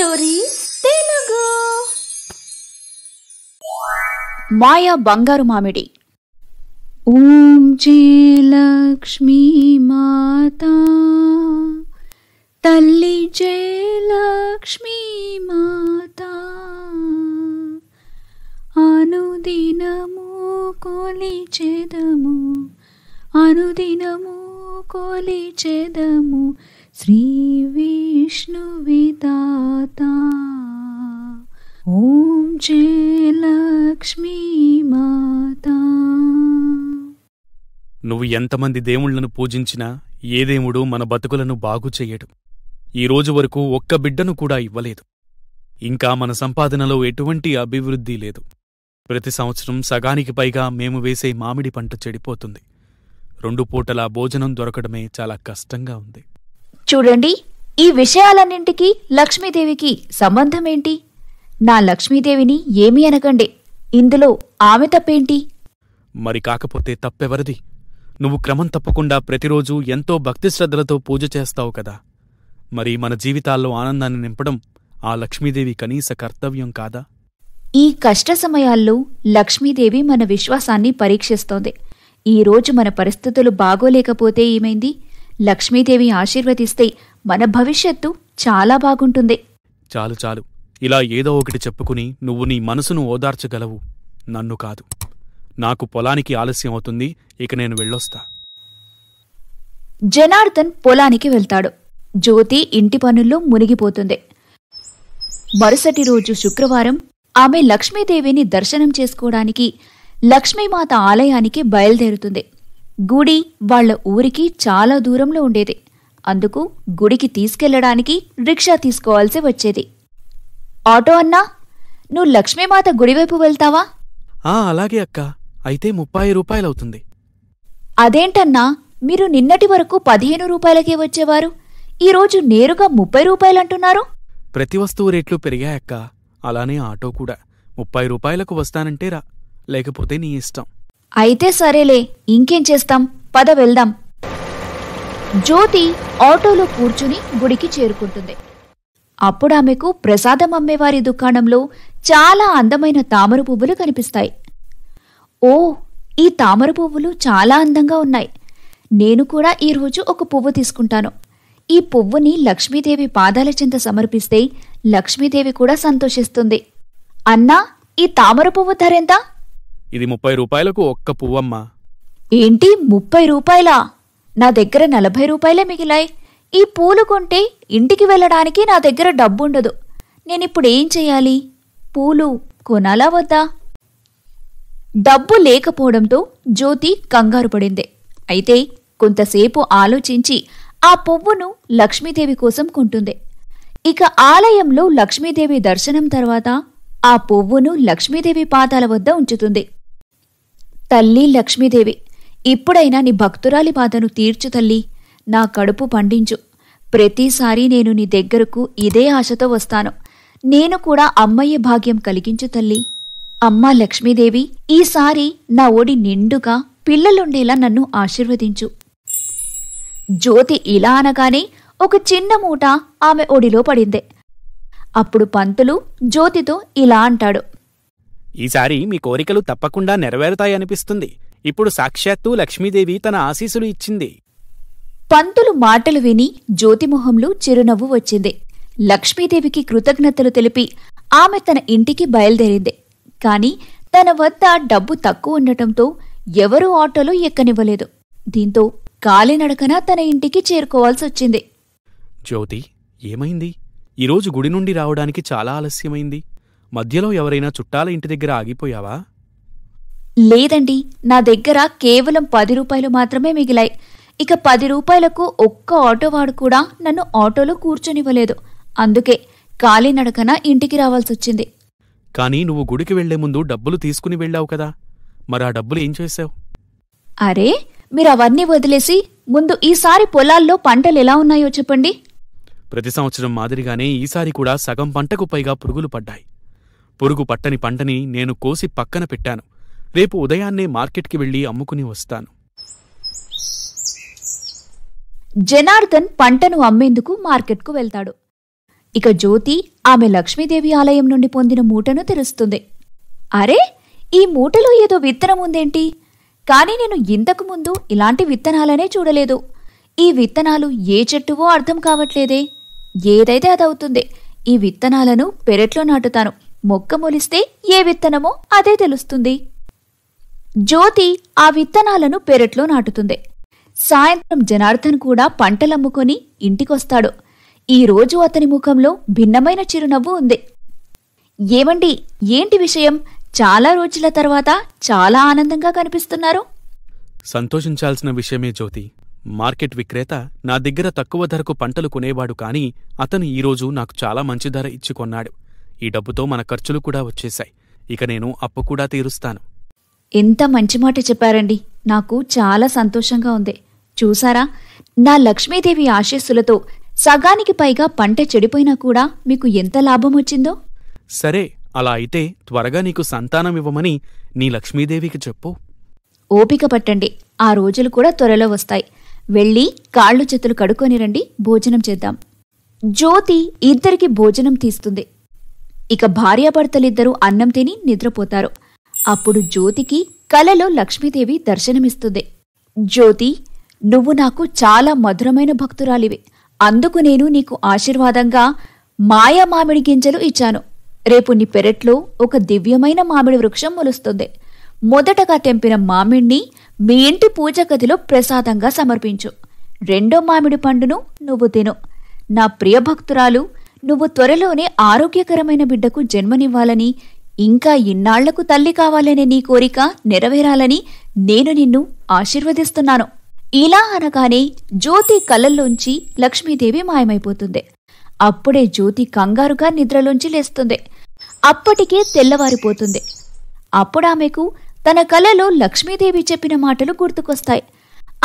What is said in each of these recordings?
Stories Telugu. మాయా బంగారు మామిడి. ఓం జయలక్ష్మీ మాతా తల్లి, జయలక్ష్మీ మాతా అనుదినము కొలిచెదము, అనుదినము కొలిచెదము శ్రీ విష్ణు విధాత. ఓం జయలక్ష్మీ మాతా. నువ్వు ఎంతమంది దేవుళ్లను పూజించినా ఏ దేవుడు మన బతుకులను బాగు చెయ్యడు. ఈరోజు వరకు ఒక్క బిడ్డను కూడా ఇవ్వలేదు. ఇంకా మన సంపాదనలో ఎటువంటి అభివృద్ధి లేదు. ప్రతి సంవత్సరం సగానికి పైగా మేము వేసే మామిడి పంట చెడిపోతుంది. 2 పూటలా భోజనం దొరకడమే చాలా కష్టంగా ఉంది. చూడండి, ఈ విషయాలన్నింటికీ లక్ష్మీదేవికి సంబంధమేంటి? నా లక్ష్మీదేవిని ఏమీ అనకండి, ఇందులో ఆమె తప్పేంటి? మరి కాకపోతే తప్పెవరిది? నువ్వు క్రమం తప్పకుండా ప్రతిరోజూ ఎంతో భక్తిశ్రద్ధలతో పూజ చేస్తావు కదా. మరి మన జీవితాల్లో ఆనందాన్ని నింపడం ఆ లక్ష్మీదేవి కనీస కర్తవ్యం కాదా? ఈ కష్ట సమయాల్లో లక్ష్మీదేవి మన విశ్వాసాన్ని పరీక్షిస్తోంది. ఈరోజు మన పరిస్థితులు బాగోలేకపోతే ఏమైంది? లక్ష్మీదేవి ఆశీర్వదిస్తే మన భవిష్యత్తు చాలా బాగుంటుంది. చాలు చాలు, ఇలా ఏదో ఒకటి చెప్పుకుని నువ్వు నీ మనసును ఓదార్చగలవు, నన్ను కాదు. నాకు పొలానికి ఆలస్యం అవుతుంది, ఇక నేను వెళ్ళొస్తా. జనార్దన్ పొలానికి వెళ్తాడు. జ్యోతి ఇంటి పనుల్లో మునిగిపోతుంది. మరుసటి రోజు శుక్రవారం ఆమె లక్ష్మీదేవిని దర్శనం చేసుకోవడానికి లక్ష్మీమాత ఆలయానికి బయలుదేరుతుంది. గుడి వాళ్ల ఊరికి చాలా దూరంలో ఉండేది. అందుకు గుడికి తీసుకెళ్లడానికి రిక్షా తీసుకోవాల్సి వచ్చేది. ఆటో అన్నా, నువ్వు లక్ష్మీమాత గుడివైపు వెళ్తావా? అలాగే అక్క, అయితే 30 రూపాయలవుతుంది. అదేంటన్నా, మీరు నిన్నటి వరకు 15 రూపాయలకే వచ్చేవారు, ఈరోజు నేరుగా 30 రూపాయలంటున్నారు? ప్రతి వస్తువు రేట్లు పెరిగాయక్క, అలానే ఆటో కూడా. 30 రూపాయలకు వస్తానంటే రా, లేకపోతే నీ ఇష్టం. అయితే సరేలే, ఇంకేం చేస్తాం, పద వెళ్దాం. జ్యోతి ఆటోలో కూర్చుని గుడికి చేరుకుంటుంది. అప్పుడామెకు ప్రసాదం అమ్మేవారి దుకాణంలో చాలా అందమైన తామర పువ్వులు కనిపిస్తాయి. ఓ, ఈ తామర పువ్వులు చాలా అందంగా ఉన్నాయి. నేను కూడా ఈరోజు ఒక పువ్వు తీసుకుంటాను. ఈ పువ్వుని లక్ష్మీదేవి పాదాల చెంత సమర్పిస్తే లక్ష్మీదేవి కూడా సంతోషిస్తుంది. అన్నా, ఈ తామర పువ్వు ధరెంత? ఇది 30 రూపాయలకు ఒక్క పువ్వమ్మా. ఏంటి, 30 రూపాయలా? నా దగ్గర 40 రూపాయలే మిగిలాయి. ఈ పూలు కొంటే ఇంటికి వెళ్ళడానికి నా దగ్గర డబ్బుండదు. నేనిప్పుడేం చెయ్యాలి? పూలు కొనాలా వద్దా? డబ్బు లేకపోవడంతో జ్యోతి కంగారు పడింది. అయితే కొంతసేపు ఆలోచించి ఆ పువ్వును లక్ష్మీదేవి కోసం కొంటుంది. ఇక ఆలయంలో లక్ష్మీదేవి దర్శనం తర్వాత ఆ పువ్వును లక్ష్మీదేవి పాదాల వద్ద ఉంచుతుంది. తల్లి లక్ష్మీదేవి, ఇప్పుడైనా నీ భక్తురాలి బాధను తీర్చు తల్లి, నా కడుపు పండించు. ప్రతిసారి నేను నీ దగ్గరకు ఇదే ఆశతో వస్తాను. నేను కూడా అమ్మయ్య భాగ్యం కలిగించు తల్లి. అమ్మా లక్ష్మీదేవి, ఈసారి నా ఒడి నిండుగా పిల్లలుండేలా నన్ను ఆశీర్వదించు. జ్యోతి ఇలా అనగానే ఒక చిన్న మూట ఆమె ఒడిలో పడింది. అప్పుడు పంతులు జ్యోతితో ఇలా అంటాడు, ఈసారి మీ కోరికలు తప్పకుండా నెరవేరుతాయనిపిస్తుంది. ఇప్పుడు సాక్షాత్తు లక్ష్మీదేవి తన ఆశీస్సులు ఇచ్చింది. పంతులు మాటలు విని జ్యోతిమొహంలో చిరునవ్వు వచ్చింది. లక్ష్మీదేవికి కృతజ్ఞతలు తెలిపి ఆమె తన ఇంటికి బయలుదేరింది. కాని తన వద్ద డబ్బు తక్కువ ఉండటంతో ఎవరూ ఆటోలో ఎక్కనివ్వలేదు. దీంతో కాలినడకన తన ఇంటికి చేరుకోవాల్సొచ్చింది. జ్యోతి, ఏమైంది? ఈరోజు గుడి నుండి రావడానికి చాలా ఆలస్యమైంది. మధ్యలో ఎవరైనా చుట్టాల ఇంటి దగ్గర ఆగిపోయావా? లేదండి, నా దగ్గర కేవలం 10 రూపాయలు మాత్రమే మిగిలాయి. ఇక 10 రూపాయలకు ఒక్క ఆటోవాడు కూడా నన్ను ఆటోలో కూర్చొనివ్వలేదు. అందుకే కాలినడకన ఇంటికి రావాల్సొచ్చింది. కానీ నువ్వు గుడికి వెళ్లే ముందు డబ్బులు తీసుకుని వెళ్ళావు కదా, మరా డబ్బులు ఏం చేశావు? అరే, మీరవన్నీ వదిలేసి ముందు ఈసారి పొలాల్లో పంటలెలా ఉన్నాయో చెప్పండి. ప్రతి సంవత్సరం మాదిరిగానే ఈసారి కూడా సగం పంటకు పైగా పురుగులు పడ్డాయి. పురుగు పట్టని పంటని నేను కోసి పక్కన పెట్టాను. రేపు ఉదయాన్నే మార్కెట్కి వెళ్లి అమ్ముకుని వస్తాను. జనార్దన్ పంటను అమ్మేందుకు మార్కెట్కు వెళ్తాడు. ఇక జ్యోతి ఆమె లక్ష్మీదేవి ఆలయం నుండి పొందిన మూటను తెరుస్తుంది. అరే, ఈ మూటలో ఏదో విత్తనం ఉందేంటి? కాని నేను ఇంతకు ముందు ఇలాంటి విత్తనాలనే చూడలేదు. ఈ విత్తనాలు ఏ చెట్టువో అర్థం కావట్లేదే. ఏదైతే అదవుతుంది. ఈ విత్తనాలను పెరట్లో నాటుతాను. మొక్క మొలిస్తే ఏ విత్తనమో అదే తెలుస్తుంది. జ్యోతి ఆ విత్తనాలను పెరట్లో నాటుతుంది. సాయంత్రం జనార్దన్ కూడా పంటలమ్ముకొని ఇంటికొస్తాడు. ఈరోజు అతని ముఖంలో భిన్నమైన చిరునవ్వు ఉంది. ఏమండి, ఏంటి విషయం? చాలా రోజుల తర్వాత చాలా ఆనందంగా కనిపిస్తున్నారు. సంతోషించాల్సిన విషయమే జ్యోతి. మార్కెట్ విక్రేత నా దగ్గర తక్కువ ధరకు పంటలు కొనేవాడు, కాని అతను ఈరోజు నాకు చాలా మంచి ధర ఇచ్చి కొన్నాడు. ఈ డబ్బుతో మన ఖర్చులు కూడా వచ్చేశాయి. ఇక నేను అప్పు కూడా తీరుస్తాను. ఎంత మంచి మాట చెప్పారండి. నాకు చాలా సంతోషంగా ఉంది. చూసారా, నా లక్ష్మీదేవి ఆశీస్సులతో సగానికి పైగా పంట చెడిపోయినా కూడా మీకు ఎంత లాభం వచ్చిందో. సరే, అలా అయితే త్వరగా నీకు సంతానమివ్వమని నీ లక్ష్మీదేవికి చెప్పు. ఓపిక పట్టండి, ఆ రోజులు కూడా త్వరలో వస్తాయి. వెళ్ళి కాళ్ళు చేతులు కడుక్కొని రండి, భోజనం చేద్దాం. జ్యోతి ఇద్దరికి భోజనం తీస్తుంది. ఇక భార్యాభర్తలిద్దరూ అన్నం తిని నిద్రపోతారు. అప్పుడు జ్యోతికి కలలో లక్ష్మీదేవి దర్శనమిస్తుంది. జ్యోతి, నువ్వు నాకు చాలా మధురమైన భక్తురాలివి. అందుకు నేను నీకు ఆశీర్వాదంగా మాయా మామిడి గింజలు ఇచ్చాను. రేపు నీ పెరట్లో ఒక దివ్యమైన మామిడి వృక్షం మొలుస్తుంది. మొదటగా తెంపిన మామిడిని మీ ఇంటి పూజ గదిలో ప్రసాదంగా సమర్పించు. రెండో మామిడి పండును నువ్వు తిను. నా ప్రియభక్తురాలు, నువ్వు త్వరలోనే ఆరోగ్యకరమైన బిడ్డకు జన్మనివ్వాలని, ఇంకా ఇన్నాళ్లకు తల్లి కావాలనే నీ కోరిక నెరవేరాలని నేను నిన్ను ఆశీర్వదిస్తున్నాను. ఇలా అనగానే జ్యోతి కళ్ళల్లోంచి లక్ష్మీదేవి మాయమైపోతుంది. అప్పుడే జ్యోతి కంగారుగా నిద్రలోంచి లేస్తుంది. అప్పటికే తెల్లవారిపోతుంది. అప్పుడామెకు తన కలలో లక్ష్మీదేవి చెప్పిన మాటలు గుర్తుకొస్తాయి.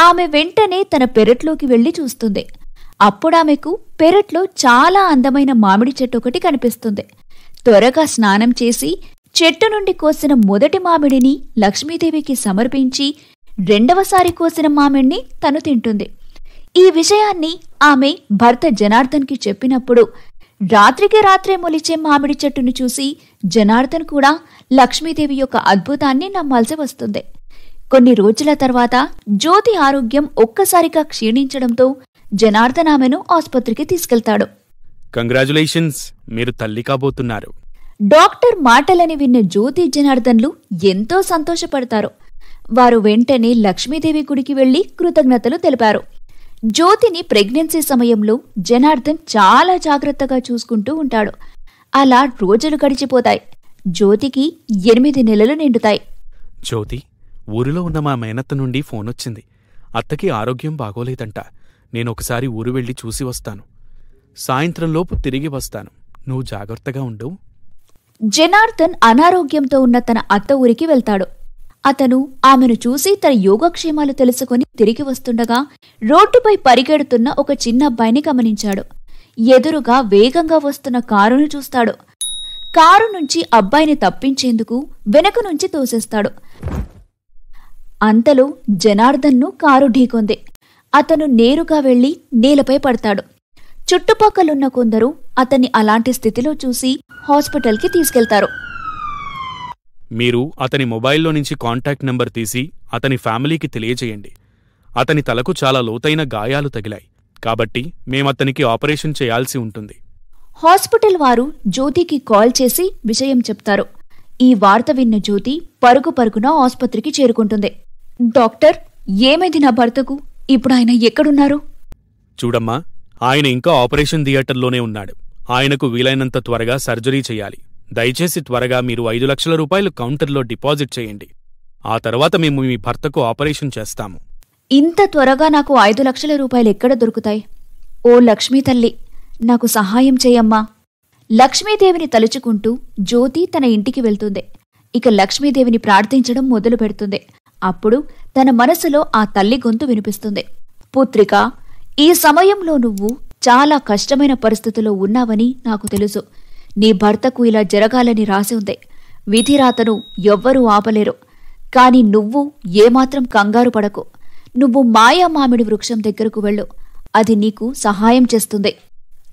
ఆమె వెంటనే తన పెరట్లోకి వెళ్లి చూస్తుంది. అప్పుడామెకు పెరట్లో చాలా అందమైన మామిడి చెట్టు ఒకటి కనిపిస్తుంది. త్వరగా స్నానం చేసి చెట్టు నుండి కోసిన మొదటి మామిడిని లక్ష్మీదేవికి సమర్పించి రెండవసారి కోసిన మామిడిని తను తింటుంది. ఈ విషయాన్ని ఆమె భర్త జనార్దన్కి చెప్పినప్పుడు రాత్రికి రాత్రే మొలిచే మామిడి చెట్టును చూసి జనార్దన్ కూడా లక్ష్మీదేవి యొక్క అద్భుతాన్ని నమ్మాల్సి వస్తుంది. కొన్ని రోజుల తర్వాత జ్యోతి ఆరోగ్యం ఒక్కసారిగా క్షీణించడంతో జనార్దన్ ఆమెను ఆసుపత్రికి తీసుకెళ్తాడు. కంగ్రాచులేషన్స్, మీరు తల్లి కాబోతున్నారు. డాక్టర్ మాటలని విన్న జ్యోతి జనార్దన్లు ఎంతో సంతోషపడతారు. వారు వెంటనే లక్ష్మీదేవి గుడికి వెళ్లి కృతజ్ఞతలు తెలిపారు. జ్యోతిని ప్రెగ్నెన్సీ సమయంలో జనార్దన్ చాలా జాగ్రత్తగా చూసుకుంటూ ఉంటాడు. అలా రోజులు గడిచిపోతాయి. జ్యోతికి 8 నెలలు నిండుతాయి. జ్యోతి, ఊరిలో ఉన్న మా మేనత్త నుండి ఫోనొచ్చింది. అత్తకి ఆరోగ్యం బాగోలేదంట. నేనొకసారి ఊరు వెళ్లి చూసి వస్తాను. సాయంత్రంలోపు తిరిగి వస్తాను. నువ్వు జాగ్రత్తగా ఉండు. జనార్దన్ అనారోగ్యంతో ఉన్న తన అత్త ఊరికి వెళ్తాడు. అతను ఆమెను చూసి తన యోగక్షేమాలు తెలుసుకుని తిరిగి వస్తుండగా రోడ్డుపై పరిగెడుతున్న ఒక చిన్న అబ్బాయిని గమనించాడు. ఎదురుగా వేగంగా వస్తున్న కారును చూస్తాడు. కారు నుంచి అబ్బాయిని తప్పించేందుకు వెనక నుంచి తోసేస్తాడు. అంతలో జనార్దన్ను కారు ఢీకొంది. అతను నేరుగా వెళ్లి నేలపై పడతాడు. చుట్టుపక్కలున్న కొందరు అతన్ని అలాంటి స్థితిలో చూసి హాస్పిటల్కి తీసుకెళ్తారు. మీరు అతని మొబైల్లో నుంచి కాంటాక్ట్ నెంబర్ తీసి అతని ఫ్యామిలీకి తెలియజేయండి. అతని తలకు చాలా లోతైన గాయాలు తగిలాయి, కాబట్టి మేమతనికి ఆపరేషన్ చేయాల్సి ఉంటుంది. హాస్పిటల్ వారు జ్యోతికి కాల్ చేసి విషయం చెప్తారు. ఈ వార్త విన్న జ్యోతి పరుగు పరుగున ఆసుపత్రికి చేరుకుంటుంది. డాక్టర్, ఏమైంది నా భర్తకు? ఇప్పుడు ఆయన ఎక్కడున్నారు? చూడమ్మా, ఆయన ఇంకా ఆపరేషన్ థియేటర్లోనే ఉన్నాడు. ఆయనకు వీలైనంత త్వరగా సర్జరీ చెయ్యాలి. దయచేసి త్వరగా మీరు 5 లక్షల రూపాయలు కౌంటర్లో డిపాజిట్ చేయండి. ఆ తర్వాత మేము మీ భర్తకు ఆపరేషన్ చేస్తాము. ఇంత త్వరగా నాకు 5 లక్షల రూపాయలు ఎక్కడ దొరుకుతాయి? ఓ లక్ష్మీ తల్లి, నాకు సహాయం చేయమ్మా. లక్ష్మీదేవిని తలుచుకుంటూ జ్యోతి తన ఇంటికి వెళ్తుంది. ఇక లక్ష్మీదేవిని ప్రార్థించడం మొదలు పెడుతుంది. అప్పుడు తన మనసులో ఆ తల్లి గొంతు వినిపిస్తుంది. పుత్రికా, ఈ సమయంలో నువ్వు చాలా కష్టమైన పరిస్థితిలో ఉన్నావని నాకు తెలుసు. నీ భర్తకు ఇలా జరగాలని రాసి ఉంది. విధిరాతను ఎవ్వరూ ఆపలేరు. కాని నువ్వు ఏమాత్రం కంగారు పడకు. నువ్వు మాయా మామిడి వృక్షం దగ్గరకు వెళ్ళు. అది నీకు సహాయం చేస్తుంది.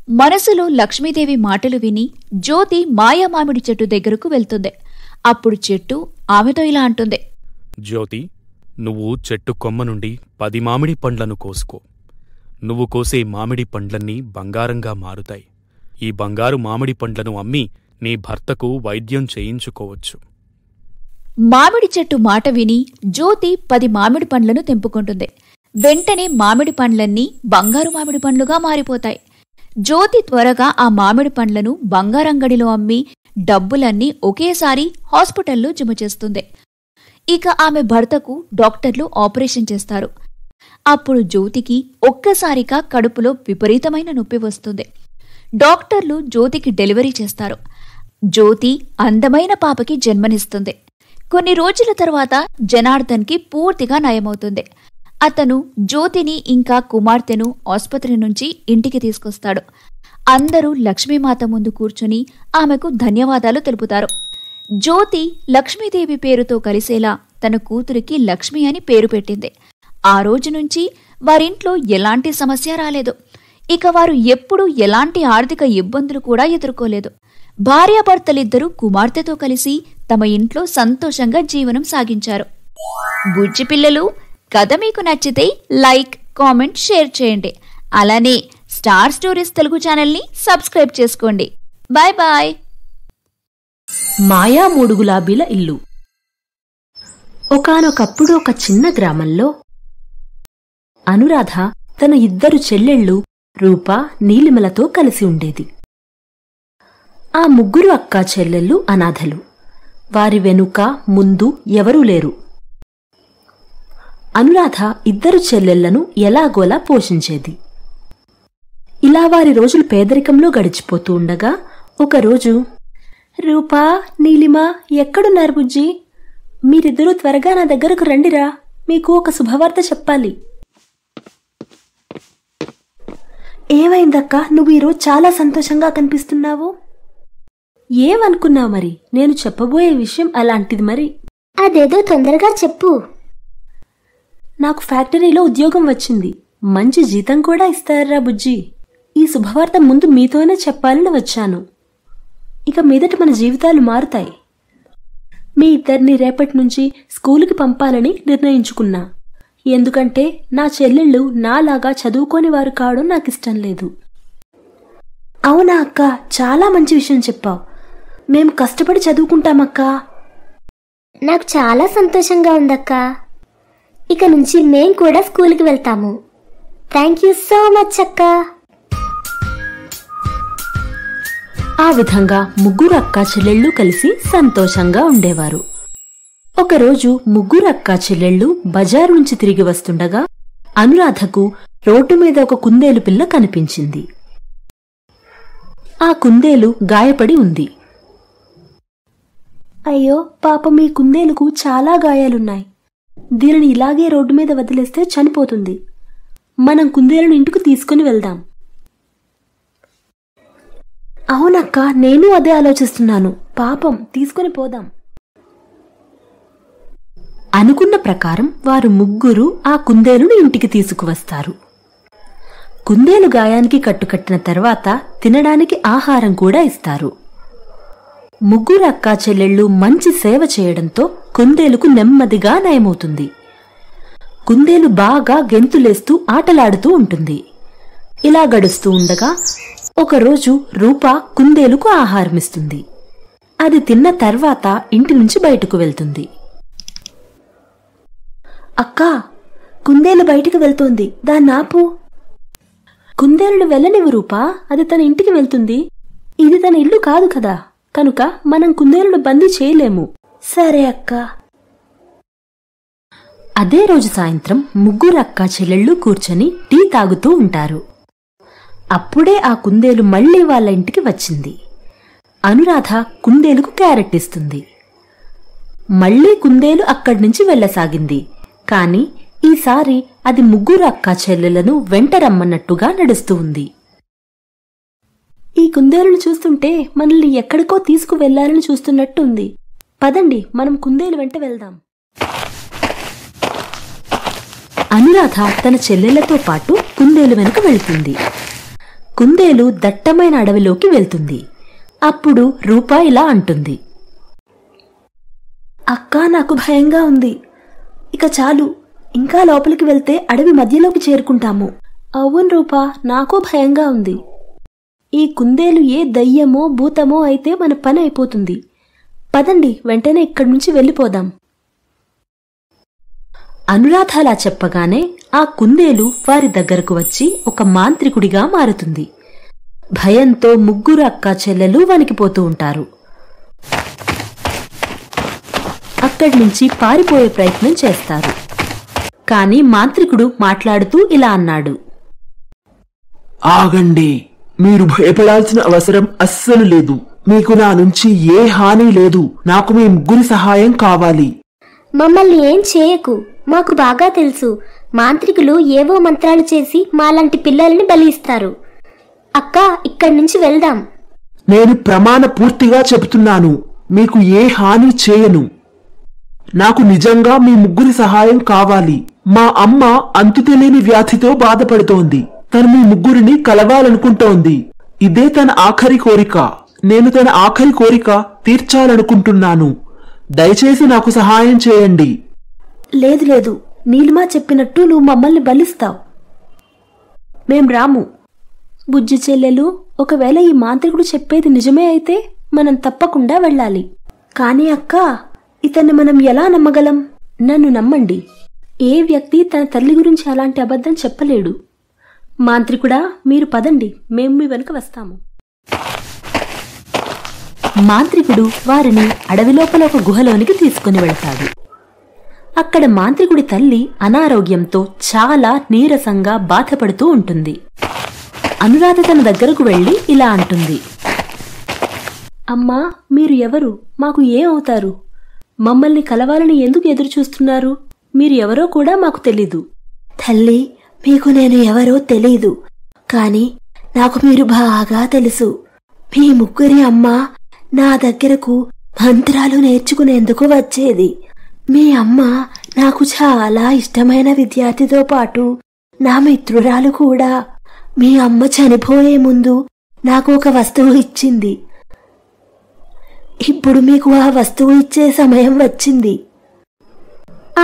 మనసులో లక్ష్మీదేవి మాటలు విని జ్యోతి మాయా మామిడి చెట్టు దగ్గరకు వెళ్తుంది. అప్పుడు చెట్టు ఆమెతో ఇలా అంటుంది. జ్యోతి, నువ్వు చెట్టు కొమ్మ నుండి 10 మామిడి పండ్లను కోసుకో. నువ్వు కోసే మామిడి పండ్లన్నీ బంగారంగా మారుతాయి. ఈ బంగారు మామిడి పండ్లను అమ్మి నీ భర్తకు వైద్యం చేయించుకోవచ్చు. మామిడి చెట్టు మాట విని జ్యోతి 10 మామిడి పండ్లను తెంపుకుంటుంది. వెంటనే మామిడి పండ్లన్నీ బంగారు మామిడి పండ్లుగా మారిపోతాయి. జ్యోతి త్వరగా ఆ మామిడి పండ్లను బంగారంగడిలో అమ్మి డబ్బులన్నీ ఒకేసారి హాస్పిటల్లో జమ చేస్తుంది. ఇక ఆమె భర్తకు డాక్టర్లు ఆపరేషన్ చేస్తారు. అప్పుడు జ్యోతికి ఒక్కసారిగా కడుపులో విపరీతమైన నొప్పి వస్తుంది. డాక్టర్లు జ్యోతికి డెలివరీ చేస్తారు. జ్యోతి అందమైన పాపకి జన్మనిస్తుంది. కొన్ని రోజుల తర్వాత జనార్దన్కి పూర్తిగా నయమవుతుంది. అతను జ్యోతిని ఇంకా కుమార్తెను ఆస్పత్రి నుంచి ఇంటికి తీసుకొస్తాడు. అందరూ లక్ష్మీమాత ముందు కూర్చుని ఆమెకు ధన్యవాదాలు తెలుపుతారు. జ్యోతి లక్ష్మీదేవి పేరుతో కలిసేలా తన కూతురికి లక్ష్మి అని పేరు పెట్టింది. ఆ రోజు నుంచి వారింట్లో ఎలాంటి సమస్య రాలేదు. ఇక వారు ఎప్పుడూ ఎలాంటి ఆర్థిక ఇబ్బందులు కూడా ఎదుర్కోలేదు. భార్యాభర్తలిద్దరూ కుమార్తెతో కలిసి తమ ఇంట్లో సంతోషంగా జీవనం సాగించారు. బుజ్జి పిల్లలు, కథ మీకు నచ్చితే లైక్, కామెంట్, షేర్ చేయండి. అలానే స్టార్ స్టోరీస్ తెలుగు ఛానల్ని సబ్స్క్రైబ్ చేసుకోండి. Bye bye. మాయా 3 గులాబీల ఇల్లు. ఒకానొకప్పుడు ఒక చిన్న గ్రామంలో అనురాధ తన 2 చెల్లెళ్ళు రూప, నీలిమలతో కలిసి ఉండేది. ఆ 3 అక్కా చెల్లెళ్ళు అనాథలు. వారి వెనుక ముందు ఎవరూ లేరు. అనురాధ 2 చెల్లెళ్లను ఎలాగోలా పోషించేది. ఇలా వారి రోజులు పేదరికంలో గడిచిపోతూ ఉండగా ఒకరోజు, రూపా, నీలిమ, ఎక్కడున్నారు బుజ్జి? మీరిద్దరూ త్వరగా నా దగ్గరకు రండిరా, మీకు ఒక శుభవార్త చెప్పాలి. ఏమైందక్కా, నువ్వు ఈరోజు చాలా సంతోషంగా కనిపిస్తున్నావు. ఏమనుకున్నావు మరి? నేను చెప్పబోయే విషయం అలాంటిది. మరి అదేదో తొందరగా చెప్పు. నాకు ఫ్యాక్టరీలో ఉద్యోగం వచ్చింది. మంచి జీతం కూడా ఇస్తారా బుజ్జి. ఈ శుభవార్త ముందు మీతోనే చెప్పాలని వచ్చాను. ఇక మీదట మన జీవితాలు మారుతాయి. మీ ఇద్దరిని రేపటి నుంచి స్కూలుకి పంపాలని నిర్ణయించుకున్నా. ఎందుకంటే నా చెల్లెళ్ళు నాలాగా చదువుకోని వారు కావడం నాకిష్టం లేదు. అవునా అక్క, చాలా మంచి విషయం చెప్పావు. మేము కష్టపడి చదువుకుంటామక్కా. నాకు చాలా సంతోషంగా ఉందక్కా. ఇక నుంచి మేం కూడా స్కూల్కి వెళ్తాము. థ్యాంక్ యూ సో మచ్ అక్కా. ఆ విధంగా 3 అక్కా చెల్లెళ్ళు కలిసి సంతోషంగా ఉండేవారు. ఒకరోజు 3 అక్కా చెల్లెళ్ళు బజారు నుంచి తిరిగి వస్తుండగా అనురాధకు రోడ్డు మీద ఒక కుందేలు పిల్ల కనిపించింది. ఆ కుందేలు గాయపడి ఉంది. అయ్యో పాపం, ఈ కుందేలుకు చాలా గాయాలున్నాయి. దీనిని ఇలాగే రోడ్డు మీద వదిలేస్తే చనిపోతుంది. మనం కుందేలును ఇంటికి తీసుకుని వెళ్దాం. అవునక్క, నేను అదే ఆలోచిస్తున్నాను. పాపం, తీసుకుని పోదాం. అనుకున్న ప్రకారం వారు 3 ఆ కుందేలును ఇంటికి తీసుకువస్తారు. కుందేలు గాయానికి కట్టుకట్టిన తర్వాత తినడానికి ఆహారం కూడా ఇస్తారు. 3 అక్కా చెల్లెళ్ళు మంచి సేవ చేయడంతో కుందేలుకు నెమ్మదిగా నయమవుతుంది. కుందేలు బాగా గెంతులేస్తూ ఆటలాడుతూ ఉంటుంది. ఇలా గడుస్తూ ఉండగా ఒకరోజు రూప కుందేలుకు ఆహారమిస్తుంది. అది తిన్న తర్వాత ఇంటి నుంచి బయటకు వెళ్తుంది. అక్కా, కుందేలు బయటికి వెళ్తోంది, దాన్నాపు. కుందేలును వెళ్ళనివ్వు రూపా, అది తన ఇంటికి వెళ్తుంది. ఇది తన ఇల్లు కాదు కదా, కనుక మనం కుందేలును బందీ చేయలేము. సరే అక్కా. అదే రోజు సాయంత్రం 3 అక్కా చెల్లెళ్ళు కూర్చొని టీ తాగుతూ ఉంటారు. అప్పుడే ఆ కుందేలు మళ్లీ వాళ్ళ ఇంటికి వచ్చింది. అనురాధ కుందేలుకు క్యారెట్ ఇస్తుంది. మళ్లీ కుందేలు అక్కడ్నుంచి వెళ్లసాగింది. కాని ఈసారి అది 3 అక్కా చెల్లెళ్లను వెంట రమ్మన్నట్టుగా నడుస్తూ ఉంది. ఈ కుందేలును చూస్తుంటే మనల్ని ఎక్కడికో తీసుకువెళ్లాలని చూస్తున్నట్టు ఉంది. పదండి, మనం కుందేలు వెంట వెళ్దాం. అనురాధ తన చెల్లెళ్లతో పాటు కుందేలు వెనుక వెళుతుంది. కుందేలు దట్టమైన అడవిలోకి వెళ్తుంది. అప్పుడు రూప ఇలా అంటుంది, అక్కా, నాకు భయంగా ఉంది. ఇక చాలు, ఇంకా లోపలికి వెళ్తే అడవి మధ్యలోకి చేరుకుంటాము. అవును రూపా, నాకు భయంగా ఉంది. ఈ కుందేలు ఏ దయ్యమో భూతమో అయితే మన పని అయిపోతుంది. పదండి, వెంటనే ఇక్కడి నుంచి వెళ్ళిపోదాం. అనురాధ అలా చెప్పగానే ఆ కుందేలు వారి దగ్గరకు వచ్చి ఒక మాంత్రికుడిగా మారుతుంది. భయంతో ముగ్గురు అక్కా చెల్లెలు వణికిపోతూ ఉంటారు. అక్కడి నుంచి పారిపోయే ప్రయత్నం చేస్తారు. కాని మాంత్రికుడు మాట్లాడుతూ ఇలా అన్నాడు, ఆగండి, మీరు భయపడాల్సిన అవసరం అస్సలు లేదు. మీకు నా నుంచి ఏ హాని లేదు. నాకు మీ ముగ్గురి సహాయం కావాలి. మమ్మల్ని ఏం చేయకు, మాకు బాగా తెలుసు. మాంత్రికులు ఏవో మంత్రాలు చేసి మాలాంటి పిల్లల్ని బలిస్తారు. అక్క, ఇక్కడి నుంచి వెళ్దాం. నేను ప్రమాణ పూర్తిగా చెబుతున్నాను, మీకు ఏ హాని చేయను. నాకు నిజంగా మీ ముగ్గురి సహాయం కావాలి. మా అమ్మ అంతుతెలేని వ్యాధితో బాధపడుతోంది. తను మీ ముగ్గురిని కలవాలనుకుంటోంది. ఇదే తన ఆఖరి కోరిక. నేను తన ఆఖరి కోరిక తీర్చాలనుకుంటున్నాను. దయచేసి నాకు సహాయం చేయండి. లేదు లేదు, నీలిమా చెప్పినట్టు నువ్వు మమ్మల్ని బలిస్తావు. మేం రాము. బుజ్జి చెల్లెలు, ఒకవేళ ఈ మాంత్రికుడు చెప్పేది నిజమే అయితే మనం తప్పకుండా వెళ్ళాలి. కాని అక్క, ఇతన్ని మనం ఎలా నమ్మగలం? నన్ను నమ్మండి, ఏ వ్యక్తి తన తల్లి గురించి అలాంటి అబద్ధం చెప్పలేడు. మాంత్రికుడా, మీరు పదండి, మేము మీ వెనుక వస్తాము. మాంత్రికుడు వారిని అడవిలోపల ఒక గుహలోనికి తీసుకుని వెళ్తాడు. అక్కడ మాంత్రికుడి తల్లి అనారోగ్యంతో చాలా నీరసంగా బాధపడుతూ ఉంటుంది. అనురాధ తన దగ్గరకు వెళ్లి ఇలా అంటుంది, అమ్మా, మీరు ఎవరు? మాకు ఏమవుతారు? మమ్మల్ని కలవాలని ఎందుకు ఎదురుచూస్తున్నారు? మీరు ఎవరో కూడా మాకు తెలీదు. తల్లి, మీకు నేను ఎవరో తెలీదు, కాని నాకు మీరు బాగా తెలుసు. మీ ముగ్గురి అమ్మ నా దగ్గరకు మంత్రాలు నేర్చుకునేందుకు వచ్చేది. మీ అమ్మ నాకు చాలా ఇష్టమైన విద్యార్థితో పాటు నా మిత్రురాలు కూడా. మీ అమ్మ చనిపోయే ముందు నాకు ఒక వస్తువు ఇచ్చింది. ఇప్పుడు మీకు ఆ వస్తువు ఇచ్చే సమయం వచ్చింది.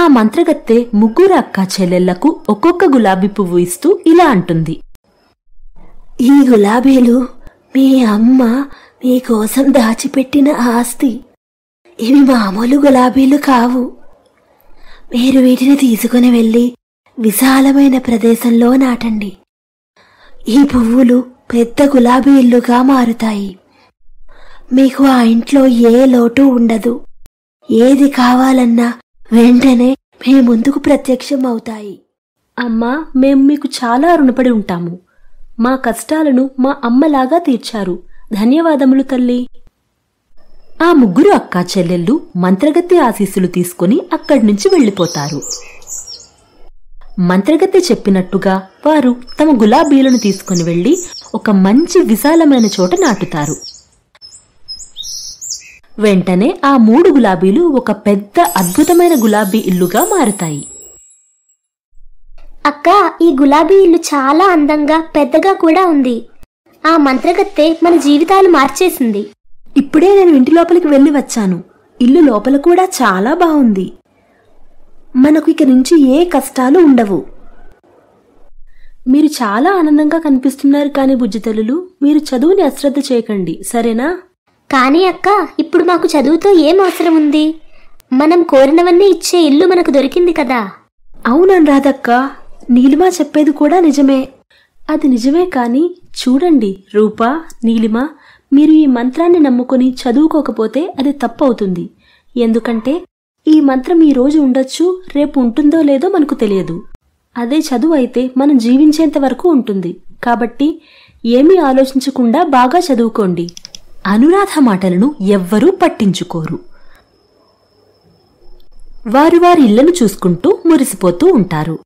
ఆ మంత్రగత్తె ముగ్గురు అక్కా చెల్లెళ్లకు ఒక్కొక్క గులాబీ పువ్వు ఇస్తూ ఇలా అంటుంది, ఈ గులాబీలు మీ అమ్మ మీకోసం దాచిపెట్టిన ఆస్తి. ఇవి మామూలు గులాబీలు కావు. మీరు వీటిని తీసుకుని వెళ్ళి విశాలమైన ప్రదేశంలో నాటండి. ఈ పువ్వులు పెద్ద గులాబీ ఇల్లుగా మారుతాయి. మీకు ఆ ఇంట్లో ఏ లోటు ఉండదు. ఏది కావాలన్నా వెంటనే మీ ముందుకు ప్రత్యక్షం అవుతాయి. అమ్మా, మేము మీకు చాలా రుణపడి ఉంటాము. మా కష్టాలను మా అమ్మలాగా తీర్చారు. ధన్యవాదములు తల్లి. ఆ ముగ్గురు అక్కా చెల్లెళ్ళు మంత్రగత్తె ఆశీస్సులు తీసుకుని అక్కడి నుంచి వెళ్లిపోతారు. మంత్రగత్తె చెప్పినట్టుగా వారు తమ గులాబీలను తీసుకుని వెళ్లి ఒక మంచి విశాలమైన చోట నాటుతారు. వెంటనే ఆ 3 గులాబీలు ఒక పెద్ద అద్భుతమైన గులాబీ ఇల్లుగా మారుతాయి. అక్క, ఈ గులాబీ ఇల్లు చాలా అందంగా పెద్దగా కూడా ఉంది. ఆ మంత్రగత్తె మన జీవితాలు మార్చేసింది. ఇప్పుడే నేను ఇంటి లోపలికి వెళ్లి వచ్చాను. ఇల్లు లోపల కూడా చాలా బాగుంది. మనకు ఇక నుంచి ఏ కష్టాలు ఉండవు. మీరు చాలా ఆనందంగా కనిపిస్తున్నారు. కాని బుజ్జితల్లులు, మీరు చదువుని అశ్రద్ధ చేయకండి, సరేనా? కానీ అక్క, ఇప్పుడు మాకు చదువుతో ఏం అవసరం ఉంది? మనం కోరినవన్నీ ఇచ్చే ఇల్లు మనకు దొరికింది కదా. అవుననురాధక్క, నీలిమా చెప్పేది కూడా నిజమే. అది నిజమే, కాని చూడండి రూపా, నీలిమా, మీరు ఈ మంత్రాన్ని నమ్ముకొని చదువుకోకపోతే అది తప్పవుతుంది. ఎందుకంటే ఈ మంత్రం ఈ రోజు ఉండొచ్చు, రేపు ఉంటుందో లేదో మనకు తెలియదు. అదే చదువు అయితే మనం జీవించేంత వరకు ఉంటుంది. కాబట్టి ఏమీ ఆలోచించకుండా బాగా చదువుకోండి. అనురాధ మాటలను ఎవ్వరూ పట్టించుకోరు. వారు వారి ఇళ్లను చూసుకుంటూ మురిసిపోతూ ఉంటారు.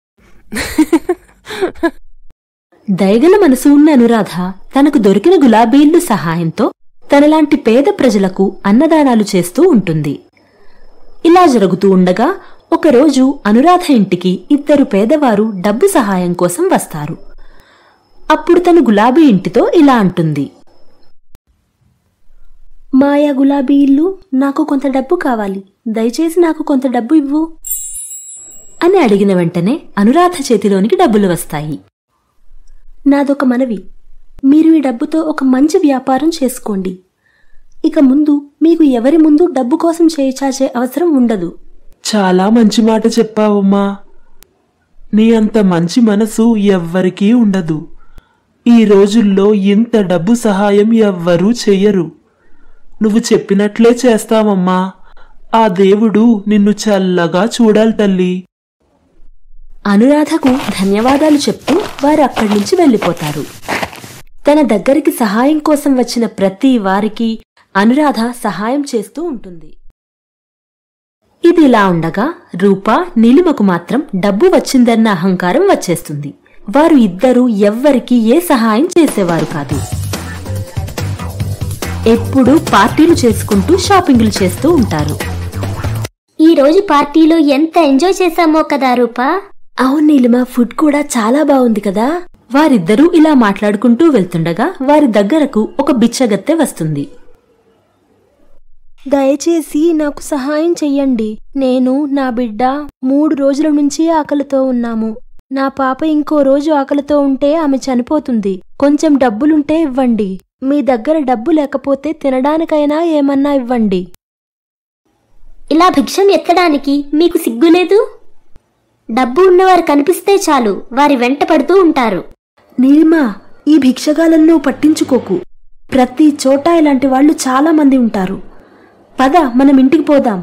దయగల మనసు ఉన్న అనురాధ తనకు దొరికిన గులాబీ ఇల్లు సహాయంతో తనలాంటి పేద ప్రజలకు అన్నదానాలు చేస్తూ ఉంటుంది. ఇలా జరుగుతూ ఉండగా ఒకరోజు అనురాధ ఇంటికి 2 పేదవారు డబ్బు సహాయం కోసం వస్తారు. అప్పుడు తను గులాబీ ఇంటితో ఇలా అంటుంది. మాయా గులాబీ ఇల్లు, నాకు కొంత డబ్బు కావాలి, దయచేసి నాకు కొంత డబ్బు ఇవ్వు అని అడిగిన వెంటనే అనురాధ చేతిలోనికి డబ్బులు వస్తాయి. నాదొక మనవి, మీరు ఈ డబ్బుతో ఒక మంచి వ్యాపారం చేసుకోండి. ఇక ముందు మీకు ఎవరి ముందు డబ్బు కోసం చేయిచాచే అవసరం ఉండదు. చాలా మంచి మాట చెప్పావమ్మా. నీ అంత మంచి మనసు ఎవ్వరికీ ఉండదు. ఈ రోజుల్లో ఇంత డబ్బు సహాయం ఎవ్వరూ చెయ్యరు. నువ్వు చెప్పినట్లే చేస్తావమ్మా. ఆ దేవుడు నిన్ను చల్లగా చూడాలి తల్లి. అనురాధకు ధన్యవాదాలు చెప్తూ వారు అక్కడి నుంచి వెళ్ళిపోతారు. తన దగ్గరికి సహాయం కోసం వచ్చిన ప్రతి వారికి అనురాధ సహాయం చేస్తూ ఉంటుంది. ఇది ఇలా ఉండగా రూపా, నీలిమకు మాత్రం డబ్బు వచ్చిందన్న అహంకారం వచ్చేస్తుంది. వారు ఇద్దరూ ఎవ్వరికీ ఏ సహాయం చేసేవారు కాదు. ఎప్పుడూ పార్టీలు చేసుకుంటూ షాపింగ్లు చేస్తూ ఉంటారు. ఈ రోజు పార్టీలో ఎంత ఎంజాయ్ చేశామో కదా రూపా. అవును నీలిమ, ఫుడ్ కూడా చాలా బాగుంది కదా. వారిద్దరూ ఇలా మాట్లాడుకుంటూ వెళ్తుండగా వారి దగ్గరకు ఒక బిచ్చగత్తె వస్తుంది. దయచేసి నాకు సహాయం చెయ్యండి. నేను, నా బిడ్డ 3 రోజుల నుంచి ఆకలితో ఉన్నాము. నా పాప ఇంకో రోజు ఆకలితో ఉంటే ఆమె చనిపోతుంది. కొంచెం డబ్బులుంటే ఇవ్వండి. మీ దగ్గర డబ్బు లేకపోతే తినడానికైనా ఏమన్నా ఇవ్వండి. ఇలా భిక్షం ఎత్తడానికి మీకు సిగ్గులేదు? డబ్బు ఉన్నవారు కనిపిస్తే చాలు, వారి వెంట పడుతూ ఉంటారు. నీలిమా, ఈ భిక్షగాలను పట్టించుకోకు. ప్రతి చోట ఇలాంటి వాళ్ళు చాలా మంది ఉంటారు. పద, మనం ఇంటికి పోదాం.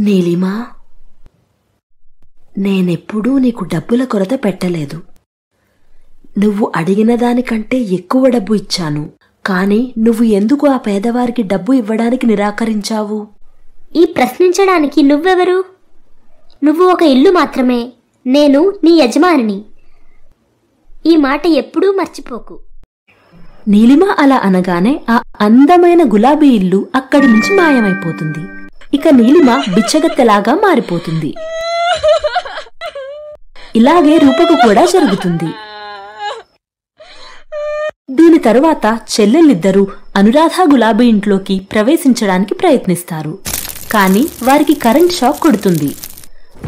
నీలిమా, నేనెప్పుడూ నీకు డబ్బుల కొరత పెట్టలేదు. నువ్వు అడిగిన దానికంటే ఎక్కువ డబ్బు ఇచ్చాను. కాని నువ్వు ఎందుకు ఆ పేదవారికి డబ్బు ఇవ్వడానికి నిరాకరించావు? ఈ ప్రశ్నించడానికి నువ్వెవరు? నువ్వు ఒక ఇల్లు మాత్రమే. నేను నీ యజమానిని. ఈ మాట ఎప్పుడూ మర్చిపోకు. నీలిమ అలా అనగానే ఆ అందమైన గులాబీ ఇల్లు అక్కడి నుంచి మాయమైపోతుంది. ఇక నీలిమ బిచ్చగత్తెలాగా మారిపోతుంది. ఇలాగే రూపకు కూడా జరుగుతుంది. దీని తరువాత చెల్లెళ్ళిద్దరూ అనురాధ గులాబీ ఇంట్లోకి ప్రవేశించడానికి ప్రయత్నిస్తారు. కాని వారికి కరెంట్ షాక్ కొడుతుంది.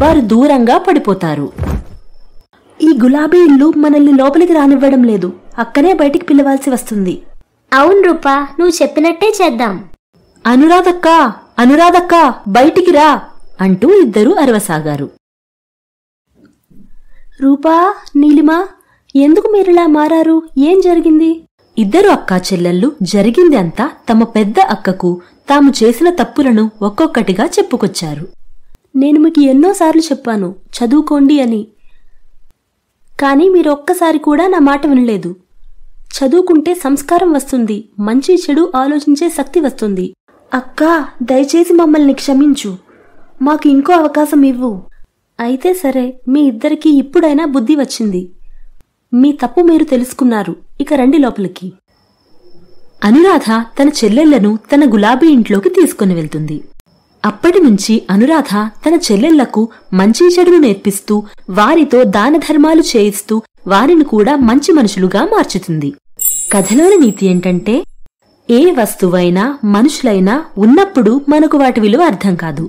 వారు దూరంగా పడిపోతారు. ఈ గులాబీ ఇల్లు మనల్ని లోపలికి రానివ్వడం లేదు. అక్కనే బయటికి పిలవాల్సి వస్తుంది. అవును రూపా, నువ్వు చెప్పినట్టే చేద్దాం. అనురాధక్కా, అనురాధక్కా, బయటికి రా అంటూ ఇద్దరూ అరవసాగారు. రూపా, నీలిమా, ఎందుకు మీరిలా మారారు? ఏం జరిగింది? ఇద్దరు అక్కా చెల్లెళ్ళు జరిగింది అంతా తమ పెద్ద అక్కకు తాము చేసిన తప్పులను ఒక్కొక్కటిగా చెప్పుకొచ్చారు. నేను మీకు ఎన్నోసార్లు చెప్పాను చదువుకోండి అని. కానీ మీరు ఒక్కసారి కూడా నా మాట వినలేదు. చదువుకుంటే సంస్కారం వస్తుంది, మంచి చెడు ఆలోచించే శక్తి వస్తుంది. అక్కా, దయచేసి మమ్మల్ని క్షమించు. మాకు ఇంకో అవకాశం ఇవ్వు. అయితే సరే, మీ ఇద్దరికీ ఇప్పుడైనా బుద్ధి వచ్చింది. మీ తప్పు మీరు తెలుసుకున్నారు. ఇక రండి లోపలికి. అనురాధ తన చెల్లెళ్లను తన గులాబీ ఇంట్లోకి తీసుకుని వెళ్తుంది. అప్పటి నుంచి అనురాధ తన చెల్లెళ్లకు మంచి చెడును నేర్పిస్తూ వారితో దాన ధర్మాలు చేయిస్తూ వారిని కూడా మంచి మనుషులుగా మార్చుతుంది. కథలోని నీతి ఏంటంటే, ఏ వస్తువైనా మనుషులైనా ఉన్నప్పుడు మనకు వాటి విలువ అర్థం కాదు.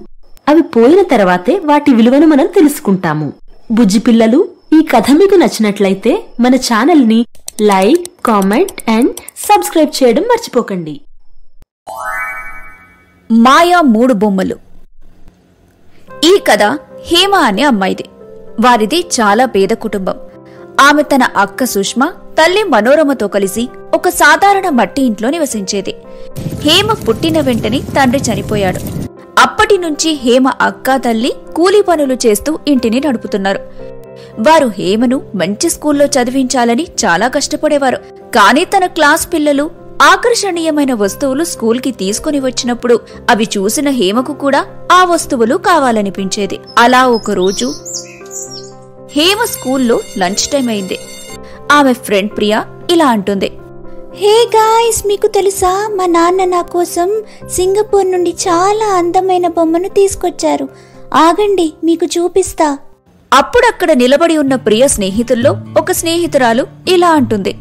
అవి పోయిన తర్వాతే వాటి విలువను మనం తెలుసుకుంటాము. బుజ్జి పిల్లలు, ఈ కథ మీకు నచ్చినట్లయితే మన ఛానల్ని లైక్, కామెంట్ అండ్ సబ్స్క్రైబ్ చేయడం మర్చిపోకండి. మాయా 3 బొమ్మలు. ఈ కథ హేమ అనే అమ్మాయిది. వారిది చాలా పేద కుటుంబం. ఆమె తన అక్క సుష్మ, తల్లి మనోరమతో కలిసి ఒక సాధారణ మట్టి ఇంట్లో నివసించేది. హేమ పుట్టిన వెంటనే తండ్రి చనిపోయాడు. అప్పటి నుంచి హేమ అక్క, తల్లి కూలీ పనులు చేస్తూ ఇంటిని నడుపుతున్నారు. వారు హేమను మంచి స్కూల్లో చదివించాలని చాలా కష్టపడేవారు. కానీ తన క్లాస్ పిల్లలు ఆకర్షణీయమైన వస్తువులు స్కూల్కి తీసుకుని వచ్చినప్పుడు అవి చూసిన హేమకు కూడా ఆ వస్తువులు కావాలనిపించేది. అలా ఒకరోజు హేమ స్కూల్లో లంచ్ టైం అయింది. ఆమె ఫ్రెండ్ ప్రియా ఇలా అంటుంది, హే గాయ్స్, మీకు తెలుసా మా నాన్న నా కోసం సింగపూర్ నుండి చాలా అందమైన బొమ్మను తీసుకొచ్చారు. ఆగండి, మీకు చూపిస్తా. అప్పుడక్కడ నిలబడి ఉన్న ప్రియ స్నేహితుల్లో ఒక స్నేహితురాలు ఇలా అంటుంది,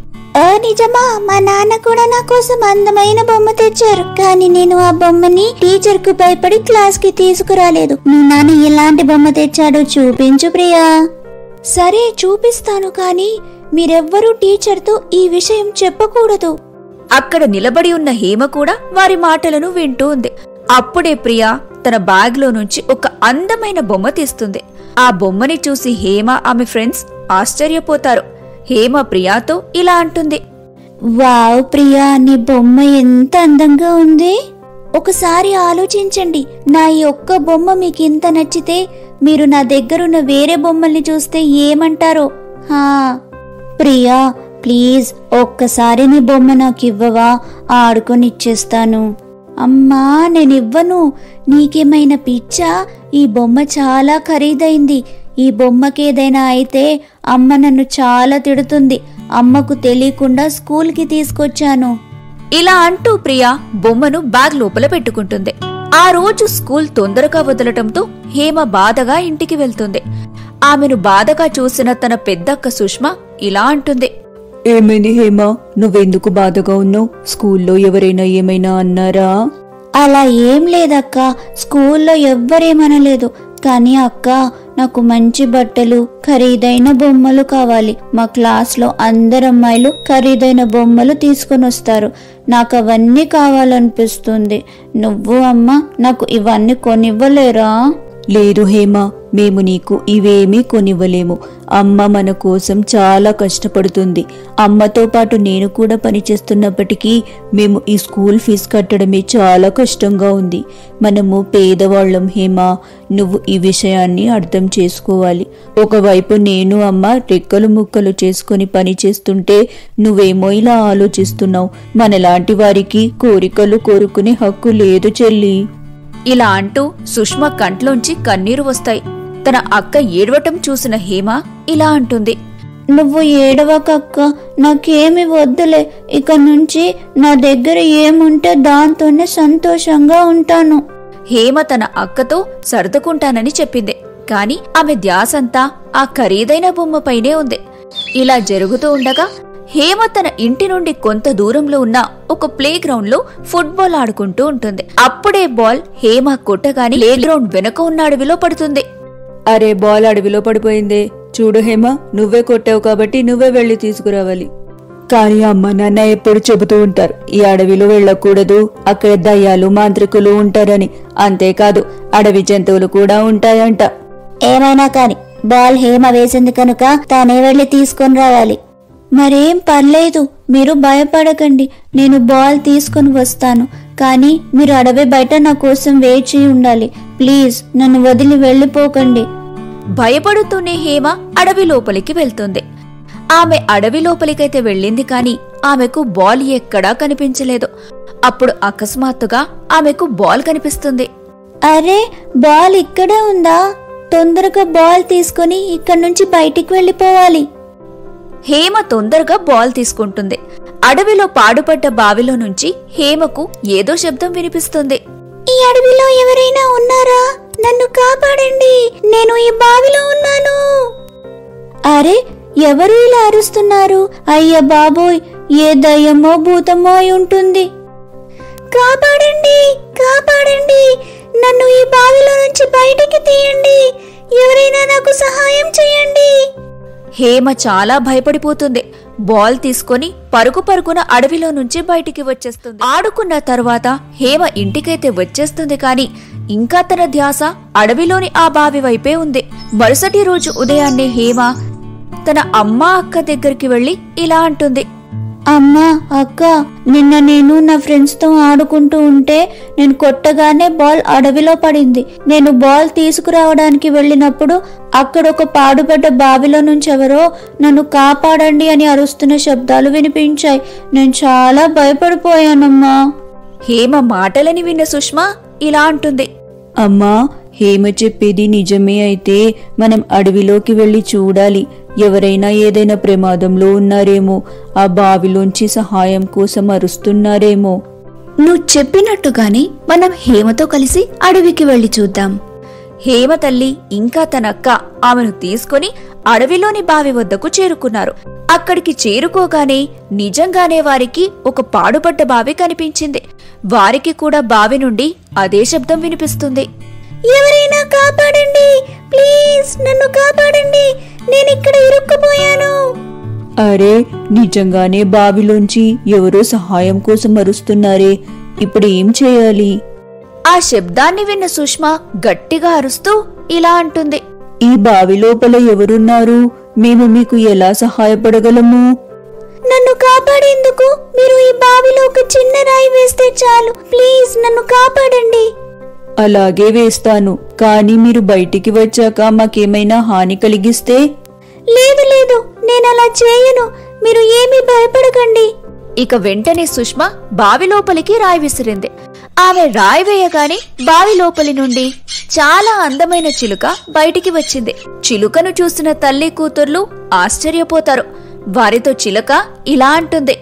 నిజమా? మా నాన్న కూడా నా కోసం అందమైన బొమ్మ తెచ్చారు, కానీ నేను ఆ బొమ్మని టీచర్ కు భయపడి క్లాస్ కి తీసుకురాలేదు. మీ నాన్న ఎలాంటి బొమ్మ తెచ్చాడో చూపించు ప్రియా. సరే చూపిస్తాను, కానీ మీరెవ్వరూ టీచర్తో ఈ విషయం చెప్పకూడదు. అక్కడ నిలబడి ఉన్న హేమ కూడా వారి మాటలను వింటూ ఉంది. అప్పుడే ప్రియా తన బ్యాగ్ లో నుంచి ఒక అందమైన బొమ్మ తీస్తుంది. ఆ బొమ్మని చూసి హేమ ఆమె ఫ్రెండ్స్ ఆశ్చర్యపోతారు. హేమ ప్రియాతో ఇలా అంటుంది, వావ్ ప్రియా, నీ బొమ్మ ఎంత అందంగా ఉంది. ఒకసారి ఆలోచించండి, నా ఈ ఒక్క బొమ్మ మీకు ఇంత నచ్చితే మీరు నా దగ్గరున్న వేరే బొమ్మల్ని చూస్తే ఏమంటారో? ప్రియా ప్లీజ్, ఒక్కసారి నీ బొమ్మ నాకు ఇవ్వవా? ఆడుకొని ఇచ్చేస్తాను. అమ్మా నేనివ్వను. నీకేమైనా పిచ్చా? ఈ బొమ్మ చాలా ఖరీదైంది. ఈ బొమ్మకేదైనా అయితే అమ్మ నన్ను చాలా తిడుతుంది. అమ్మకు తెలియకుండా స్కూల్కి తీసుకొచ్చాను. ఇలా అంటూ ప్రియా బొమ్మను బ్యాగ్ లోపల పెట్టుకుంటుంది. ఆ రోజు స్కూల్ తొందరగా వదలటంతో హేమ బాధగా ఇంటికి వెళ్తుంది. ఆమెను బాధగా చూసిన తన పెద్దక్క సుష్మ ఇలా అంటుంది, ఏమైంది హేమ, నువ్వెందుకు బాధగా ఉన్నావు? స్కూల్లో ఎవరైనా ఏమైనా అన్నారా? అలా ఏం లేదక్క, స్కూల్లో ఎవ్వరేమనలేదు. కానీ అక్క, నాకు మంచి బట్టలు, ఖరీదైన బొమ్మలు కావాలి. మా క్లాస్లో అందరమ్మాయిలు ఖరీదైన బొమ్మలు తీసుకొని వస్తారు. నాకు అవన్నీ కావాలనిపిస్తుంది. నువ్వు అమ్మ నాకు ఇవన్నీ కొనివ్వలేరా? లేదు హేమ, మేము నీకు ఇవేమీ కొనివ్వలేము. అమ్మ మన కోసం చాలా కష్టపడుతుంది. అమ్మతో పాటు నేను కూడా పనిచేస్తున్నప్పటికీ మేము ఈ స్కూల్ ఫీజు కట్టడమే చాలా కష్టంగా ఉంది. మనము పేదవాళ్ళం హేమ, నువ్వు ఈ విషయాన్ని అర్థం చేసుకోవాలి. ఒకవైపు నేను అమ్మ రెక్కలు ముక్కలు చేసుకుని పని చేస్తుంటే నువ్వేమో ఇలా ఆలోచిస్తున్నావు. మనలాంటి వారికి కోరికలు కోరుకునే హక్కు లేదు చెల్లి. ఇలా అంటూ సుష్మ కంట్లోంచి కన్నీరు వస్తాయి. తన అక్క ఏడవటం చూసిన హేమ ఇలా అంటుంది, నువ్వు ఏడవకక్క, నాకేమి వద్దులే. ఇక నుంచి నా దగ్గర ఏముంటే దాంతోనే సంతోషంగా ఉంటాను. హేమ తన అక్కతో సర్దుకుంటానని చెప్పింది, కాని ఆమె ధ్యాసంతా ఆ ఖరీదైన బొమ్మపైనే ఉంది. ఇలా జరుగుతూ ఉండగా హేమ తన ఇంటి నుండి కొంత దూరంలో ఉన్న ఒక ప్లే గ్రౌండ్ లో ఫుట్బాల్ ఆడుకుంటూ ఉంటుంది. అప్పుడే బాల్ హేమ కొట్టగాని ప్లే గ్రౌండ్ వెనుక ఉన్న అడవిలో పడుతుంది. అరే, బాల్ అడవిలో పడిపోయిందే. చూడు హేమ, నువ్వే కొట్టావు కాబట్టి నువ్వే వెళ్లి తీసుకురావాలి. కానీ అమ్మ నాన్న ఎప్పుడు చెబుతూ ఉంటారు, ఈ అడవిలో వెళ్ళకూడదు, అక్కడ దయ్యాలు మాంత్రికులు ఉంటారని. అంతేకాదు అడవి జంతువులు కూడా ఉంటాయంట. ఏమైనా కాని బాల్ హేమ వేసింది కనుక తానే వెళ్లి తీసుకొని రావాలి. మరేం పర్లేదు, మీరు భయపడకండి, నేను బాల్ తీసుకుని వస్తాను. కానీ మీరు అడవి బయట నా కోసం వేచి ఉండాలి. ప్లీజ్ నన్ను వదిలి వెళ్ళిపోకండి. భయపడుతూనే హేమ అడవి లోపలికి వెళ్తుంది. ఆమె అడవి లోపలికైతే వెళ్ళింది, కాని ఆమెకు బాల్ ఎక్కడా కనిపించలేదు. అప్పుడు అకస్మాత్తుగా ఆమెకు బాల్ కనిపిస్తుంది. అరే, బాల్ ఇక్కడే ఉందా? తొందరగా బాల్ తీసుకుని ఇక్కడి నుంచి బయటికి వెళ్ళిపోవాలి. హేమ తొందరగా బాల్ తీసుకుంటుంది. అడవిలో పాడుపడ్డ బావిలో నుంచి హేమకు ఏదో శబ్దం వినిపిస్తుంది. ఈ అడవిలో ఎవరైనా ఉన్నారా? నన్ను కాపాడండి, నేను ఈ బావిలో ఉన్నాను. అరే, ఎవరు ఇలా అరుస్తున్నారు? అయ్య బాబోయ్, ఏ దయ్యమో భూతమో అయి ఉంటుంది. కాపాడండి, కాపాడండి, నన్ను ఈ బావిలో నుంచి బయటికి తీయండి. ఎవరైనా నాకు సహాయం చేయండి. హేమ చాలా భయపడిపోతుంది. బాల్ తీసుకొని పరుగు పరుగున అడవిలో నుంచి బయటికి వచ్చేస్తుంది. ఆడుకున్న తర్వాత హేమ ఇంటికైతే వచ్చేస్తుంది, కాని ఇంకా తన ధ్యాస అడవిలోని ఆ బావి వైపే ఉంది. మరుసటి రోజు ఉదయాన్నే హేమ తన అమ్మ అక్క దగ్గరికి వెళ్లి ఇలా అంటుంది, అమ్మా అక్క, నిన్న నేను నా ఫ్రెండ్స్ తో ఆడుకుంటూ ఉంటే నేను కొట్టగానే బాల్ అడవిలో పడింది. నేను బాల్ తీసుకురావడానికి వెళ్ళినప్పుడు అక్కడ ఒక పాడుపడ్డ బావిలో నుంచి ఎవరో నన్ను కాపాడండి అని అరుస్తున్న శబ్దాలు వినిపించాయి. నేను చాలా భయపడిపోయానమ్మా. హేమ మాటలని విన్న సుష్మా ఇలా అంటుంది, అమ్మా, హేమ చెప్పేది నిజమే అయితే మనం అడవిలోకి వెళ్లి చూడాలి. ఎవరైనా ఏదైనా ప్రమాదంలో ఉన్నారేమో, ఆ బావిలోంచి సహాయం కోసం అరుస్తున్నారేమో. నువ్వు చెప్పినట్టుగానే మనం హేమతో కలిసి అడవికి వెళ్లి చూద్దాం. హేమ తల్లి ఇంకా తనక్క ఆమెను తీసుకుని అడవిలోని బావి వద్దకు చేరుకున్నారు. అక్కడికి చేరుకోగానే నిజంగానే వారికి ఒక పాడుపడ్డ బావి కనిపించింది. వారికి కూడా బావి నుండి అదే శబ్దం వినిపిస్తుంది. ఎవరైనా కాపాడండి, ప్లీజ్ నన్ను కాపాడండి, నేనిక్కడ ఇరుక్కుపోయాను. అరే, నిజంగానే బావిలోంచి ఎవరో సహాయం కోసం అరుస్తున్నారే, ఇప్పుడు ఏం చేయాలి? ఆ శబ్దాన్ని విన్న సుష్మా గట్టిగా అరుస్తూ ఇలా అంటుంది. ఈ బావి లోపల ఎవరున్నారు? మేము మీకు ఎలా సహాయపడగలము? నన్ను కాపాడేందుకు మీరు ఈ బావిలో ఒక చిన్న రాయి వేస్తే చాలు, ప్లీజ్ నన్ను కాపాడండి. అలాగే వేస్తాను, కానీ మీరు బయటికి వచ్చాక మాకేమైనా హాని కలిగిస్తే? లేదు లేదు, నేనలా చేయను, మీరు ఏమీ భయపడకండి. ఇక వెంటనే సుష్మా బావి లోపలికి రాయి విసిరింది. ఆమె రాయి వేయగానే బావి లోపలి నుండి చాలా అందమైన చిలుక బయటికి వచ్చింది. చిలుకను చూసిన తల్లి కూతుర్లు ఆశ్చర్యపోతారు. వారితో చిలుక ఇలా అంటుంది.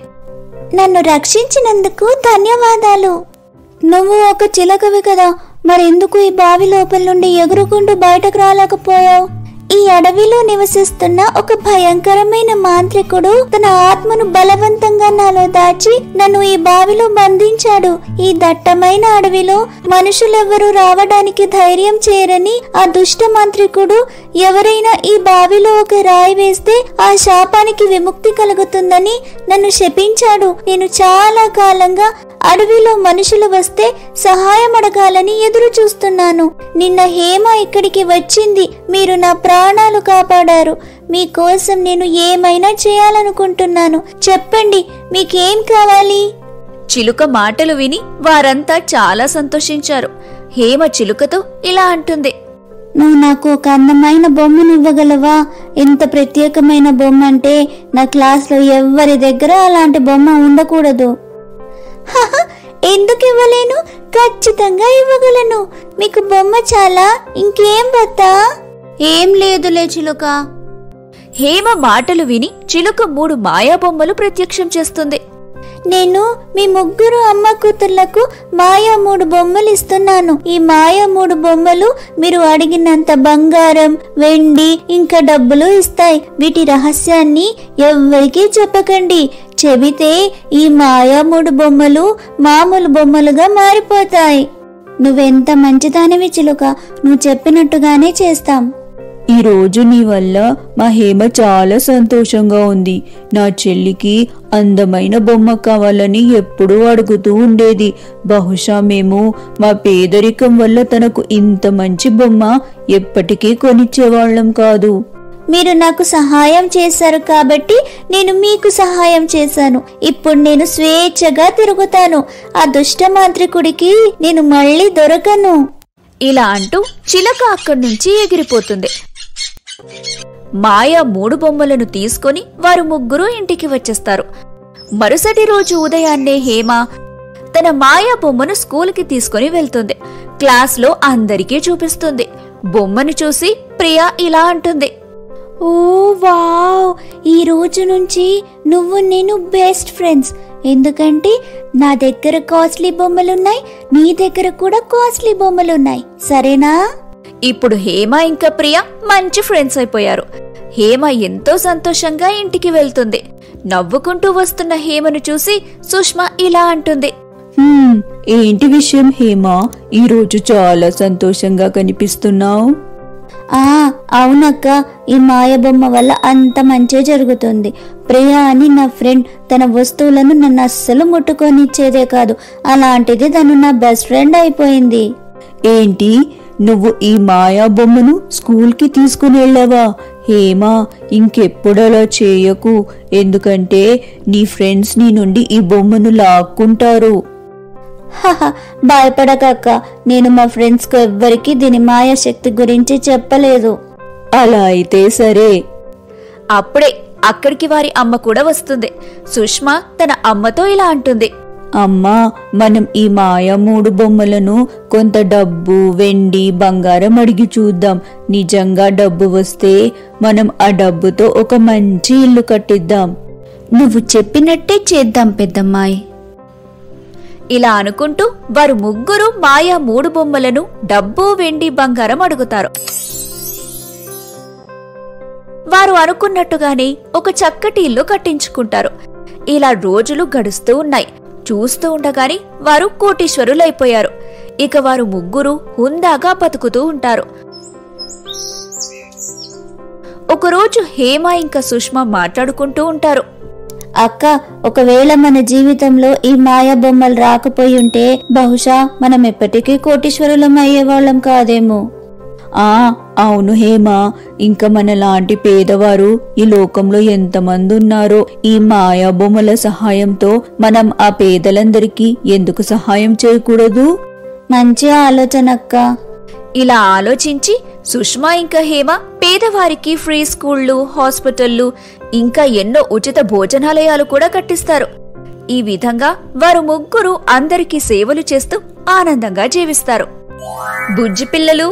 నన్ను రక్షించినందుకు ధన్యవాదాలు. నువ్వు ఒక చిలకవి కదా, మరెందుకు ఈ బావి లోపల నుండి ఎగురుకుంటూ బయటకు రాలేకపోయావు? ఈ అడవిలో నివసిస్తున్న ఒక భయంకరమైన మాంత్రికుడు తన ఆత్మను బలవంతంగా నాలో దాచి నన్ను ఈ బావిలో బంధించాడు. ఈ దట్టమైన అడవిలో మనుషులెవ్వరూ రావడానికి ధైర్యం చేయరని ఆ దుష్ట మాంత్రికుడు ఎవరైనా ఈ బావిలో ఒక రాయి వేస్తే ఆ శాపానికి విముక్తి కలుగుతుందని నన్ను శపించాడు. నేను చాలా కాలంగా అడవిలో మనుషులు వస్తే సహాయం అడగాలని ఎదురు చూస్తున్నాను. నిన్న హేమ ఇక్కడికి వచ్చింది. మీరు నా ప్రాణాలు కాపాడారు. మీకోసం నేను ఏమైనా చేయాలనుకుంటున్నాను. చెప్పండి, మీకేం కావాలి? చిలుక మాటలు విని వారంతా చాలా సంతోషించారు. హేమ చిలుకతో ఇలా అంటుంది. నువ్వు నాకు ఒక అందమైన బొమ్మను ఇవ్వగలవా? ఎంత ప్రత్యేకమైన బొమ్మ అంటే నా క్లాస్లో ఎవ్వరి దగ్గర అలాంటి బొమ్మ ఉండకూడదు. ఎందుకు ఇవ్వలేను? ఖచ్చితంగా ఇవ్వగలను. మీకు బొమ్మ చాలా, ఇంకేం వద్దా? ఏం లేదులే చిలుక. హేమ మాటలు విని చిలుక 3 మాయా బొమ్మలు ప్రత్యక్షం చేస్తుంది. నేను మీ ముగ్గురు అమ్మ కూతుర్లకు మాయా 3 బొమ్మలు ఇస్తున్నాను. ఈ మాయా 3 బొమ్మలు మీరు అడిగినంత బంగారం, వెండి, ఇంకా డబ్బులు ఇస్తాయి. వీటి రహస్యాన్ని ఎవ్వరికీ చెప్పకండి. చెబితే ఈ మాయా 3 బొమ్మలు మామూలు బొమ్మలుగా మారిపోతాయి. నువ్వెంత మంచిదానివి చిలుక, నువ్వు చెప్పినట్టుగానే చేస్తాం. ఈ రోజు నీ వల్ల మా హేమ చాలా సంతోషంగా ఉంది. నా చెల్లికి అందమైన బొమ్మ కావాలని ఎప్పుడూ అడుగుతూ ఉండేది. బహుశా మేము మా పేదరికం వల్ల తనకు ఇంత మంచి బొమ్మ ఎప్పటికీ కొనిచ్చేవాళ్లం కాదు. మీరు నాకు సహాయం చేశారు కాబట్టి నేను మీకు సహాయం చేశాను. ఇప్పుడు నేను స్వేచ్ఛగా తిరుగుతాను. ఆ దుష్ట మాంత్రికుడికి నేను మళ్ళీ దొరకను. ఇలా అంటూ చిలక అక్కడి నుంచి ఎగిరిపోతుంది. మాయా 3 బొమ్మలను తీసుకుని వారు ముగ్గురు ఇంటికి వచ్చేస్తారు. మరుసటి రోజు ఉదయాన్నే హేమ తన మాయా బొమ్మను స్కూల్కి తీసుకుని వెళ్తుంది. క్లాస్లో అందరికీ చూపిస్తుంది. బొమ్మను చూసి ప్రియా ఇలా అంటుంది. ఓ వావ్, ఈ రోజు నుంచి నువ్వు నేను బెస్ట్ ఫ్రెండ్స్. ఎందుకంటే నా దగ్గర కాస్ట్లీ బొమ్మలున్నాయి, నీ దగ్గర కూడా కాస్ట్లీ బొమ్మలున్నాయి, సరేనా? ఇప్పుడు హేమ ఇంకా ప్రియా మంచి ఫ్రెండ్స్ అయిపోయారు. హేమ ఎంతో సంతోషంగా ఇంటికి వెళ్తుంది. నవ్వుకుంటూ వస్తున్న హేమను చూసి సుష్మా ఇలా అంటుంది. ఏంటి విషయం హేమ, ఈ రోజు చాలా సంతోషంగా కనిపిస్తున్నావు? అవునక్క, ఈ మాయ బొమ్మ వల్ల అంత మంచి జరుగుతుంది. ప్రియా అని నా ఫ్రెండ్ తన వస్తువులను నన్ను అస్సలు ముట్టుకొనిచ్చేదే కాదు, అలాంటిది తను నా బెస్ట్ ఫ్రెండ్ అయిపోయింది. ఏంటి, నువ్వు ఈ మాయా బొమ్మను స్కూల్కి తీసుకుని వెళ్ళావా? హేమా, ఇంకెప్పుడలా చేయకు, ఎందుకంటే నీ ఫ్రెండ్స్ నీ నుండి ఈ బొమ్మను లాక్కుంటారు. భయపడకక్క, నేను మా ఫ్రెండ్స్ కు ఎవ్వరికి దీని మాయాశక్తి గురించి చెప్పలేదు. అలా అయితే సరే. అప్పుడే అక్కడికి వారి అమ్మ కూడా వస్తుంది. సుష్మా తన అమ్మతో ఇలా అంటుంది. అమ్మా, మనం ఈ మాయా 3 బొమ్మలను కొంత డబ్బు, వెండి, బంగారం అడిగి చూద్దాం. నిజంగా డబ్బు వస్తే మనం ఆ డబ్బుతో ఒక మంచి ఇల్లు కట్టిద్దాం. నువ్వు చెప్పినట్టే చేద్దాం పెద్దమ్మాయి. ఇలా అనుకుంటూ వారు ముగ్గురు మాయా 3 బొమ్మలను డబ్బు, వెండి, బంగారం అడుగుతారు. వారు అనుకున్నట్టుగానే ఒక చక్కటి ఇల్లు కట్టించుకుంటారు. ఇలా రోజులు గడుస్తూ ఉన్నాయి. చూస్తూ ఉండగానే వారు కోటీశ్వరులైపోయారు. ఇక వారు ముగ్గురు హుందాగా బతుకుతూ ఉంటారు. ఒకరోజు హేమ ఇంకా సుష్మా మాట్లాడుకుంటూ ఉంటారు. అక్క, ఒకవేళ మన జీవితంలో ఈ మాయా బొమ్మలు రాకపోయి ఉంటే బహుశా మనం ఎప్పటికీ కోటీశ్వరులం అయ్యేవాళ్ళం కాదేమో. అవును హేమ, ఇంకా మనలాంటి పేదవారు ఈ లోకంలో ఎంతమంది ఉన్నారో. ఈ మాయా బొమ్మల సహాయంతో మనం ఆ పేదలందరికీ ఎందుకు సహాయం చేయకూడదు? మంచి ఆలోచన అక్క. ఇలా ఆలోచించి సుష్మా ఇంకా హేమ పేదవారికి ఫ్రీ స్కూళ్లు, హాస్పిటళ్లు, ఇంకా ఎన్నో ఉచిత భోజనాలయాలు కూడా కట్టిస్తారు. ఈ విధంగా వారు ముగ్గురు అందరికీ సేవలు చేస్తూ ఆనందంగా జీవిస్తారు. బుజ్జి పిల్లలు,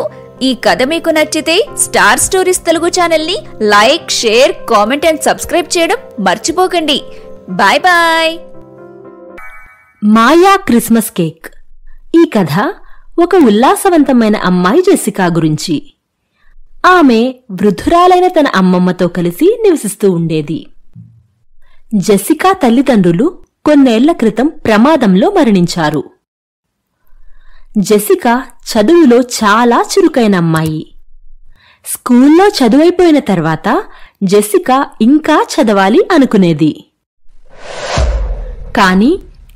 ఈ కథ మీకు నచ్చితే స్టార్ స్టోరీస్ తెలుగు ఛానల్ని like, share, comment and subscribe చేయడం మర్చిపోకండి. Bye bye. మాయా క్రిస్మస్ కేక్. ఈ కథ ఒక ఉల్లాసవంతమైన అమ్మాయి జెసికా గురించి. ఆమె వృద్ధురాలైన తన అమ్మమ్మతో కలిసి నివసిస్తూ ఉండేది. జెసికా తల్లిదండ్రులు కొన్నేళ్ల క్రితం ప్రమాదంలో మరణించారు. జెసికా చదువులో చాలా చురుకైన అమ్మాయి. స్కూల్లో చదువైపోయిన తర్వాత జెసికా ఇంకా చదవాలి అనుకునేది. కాని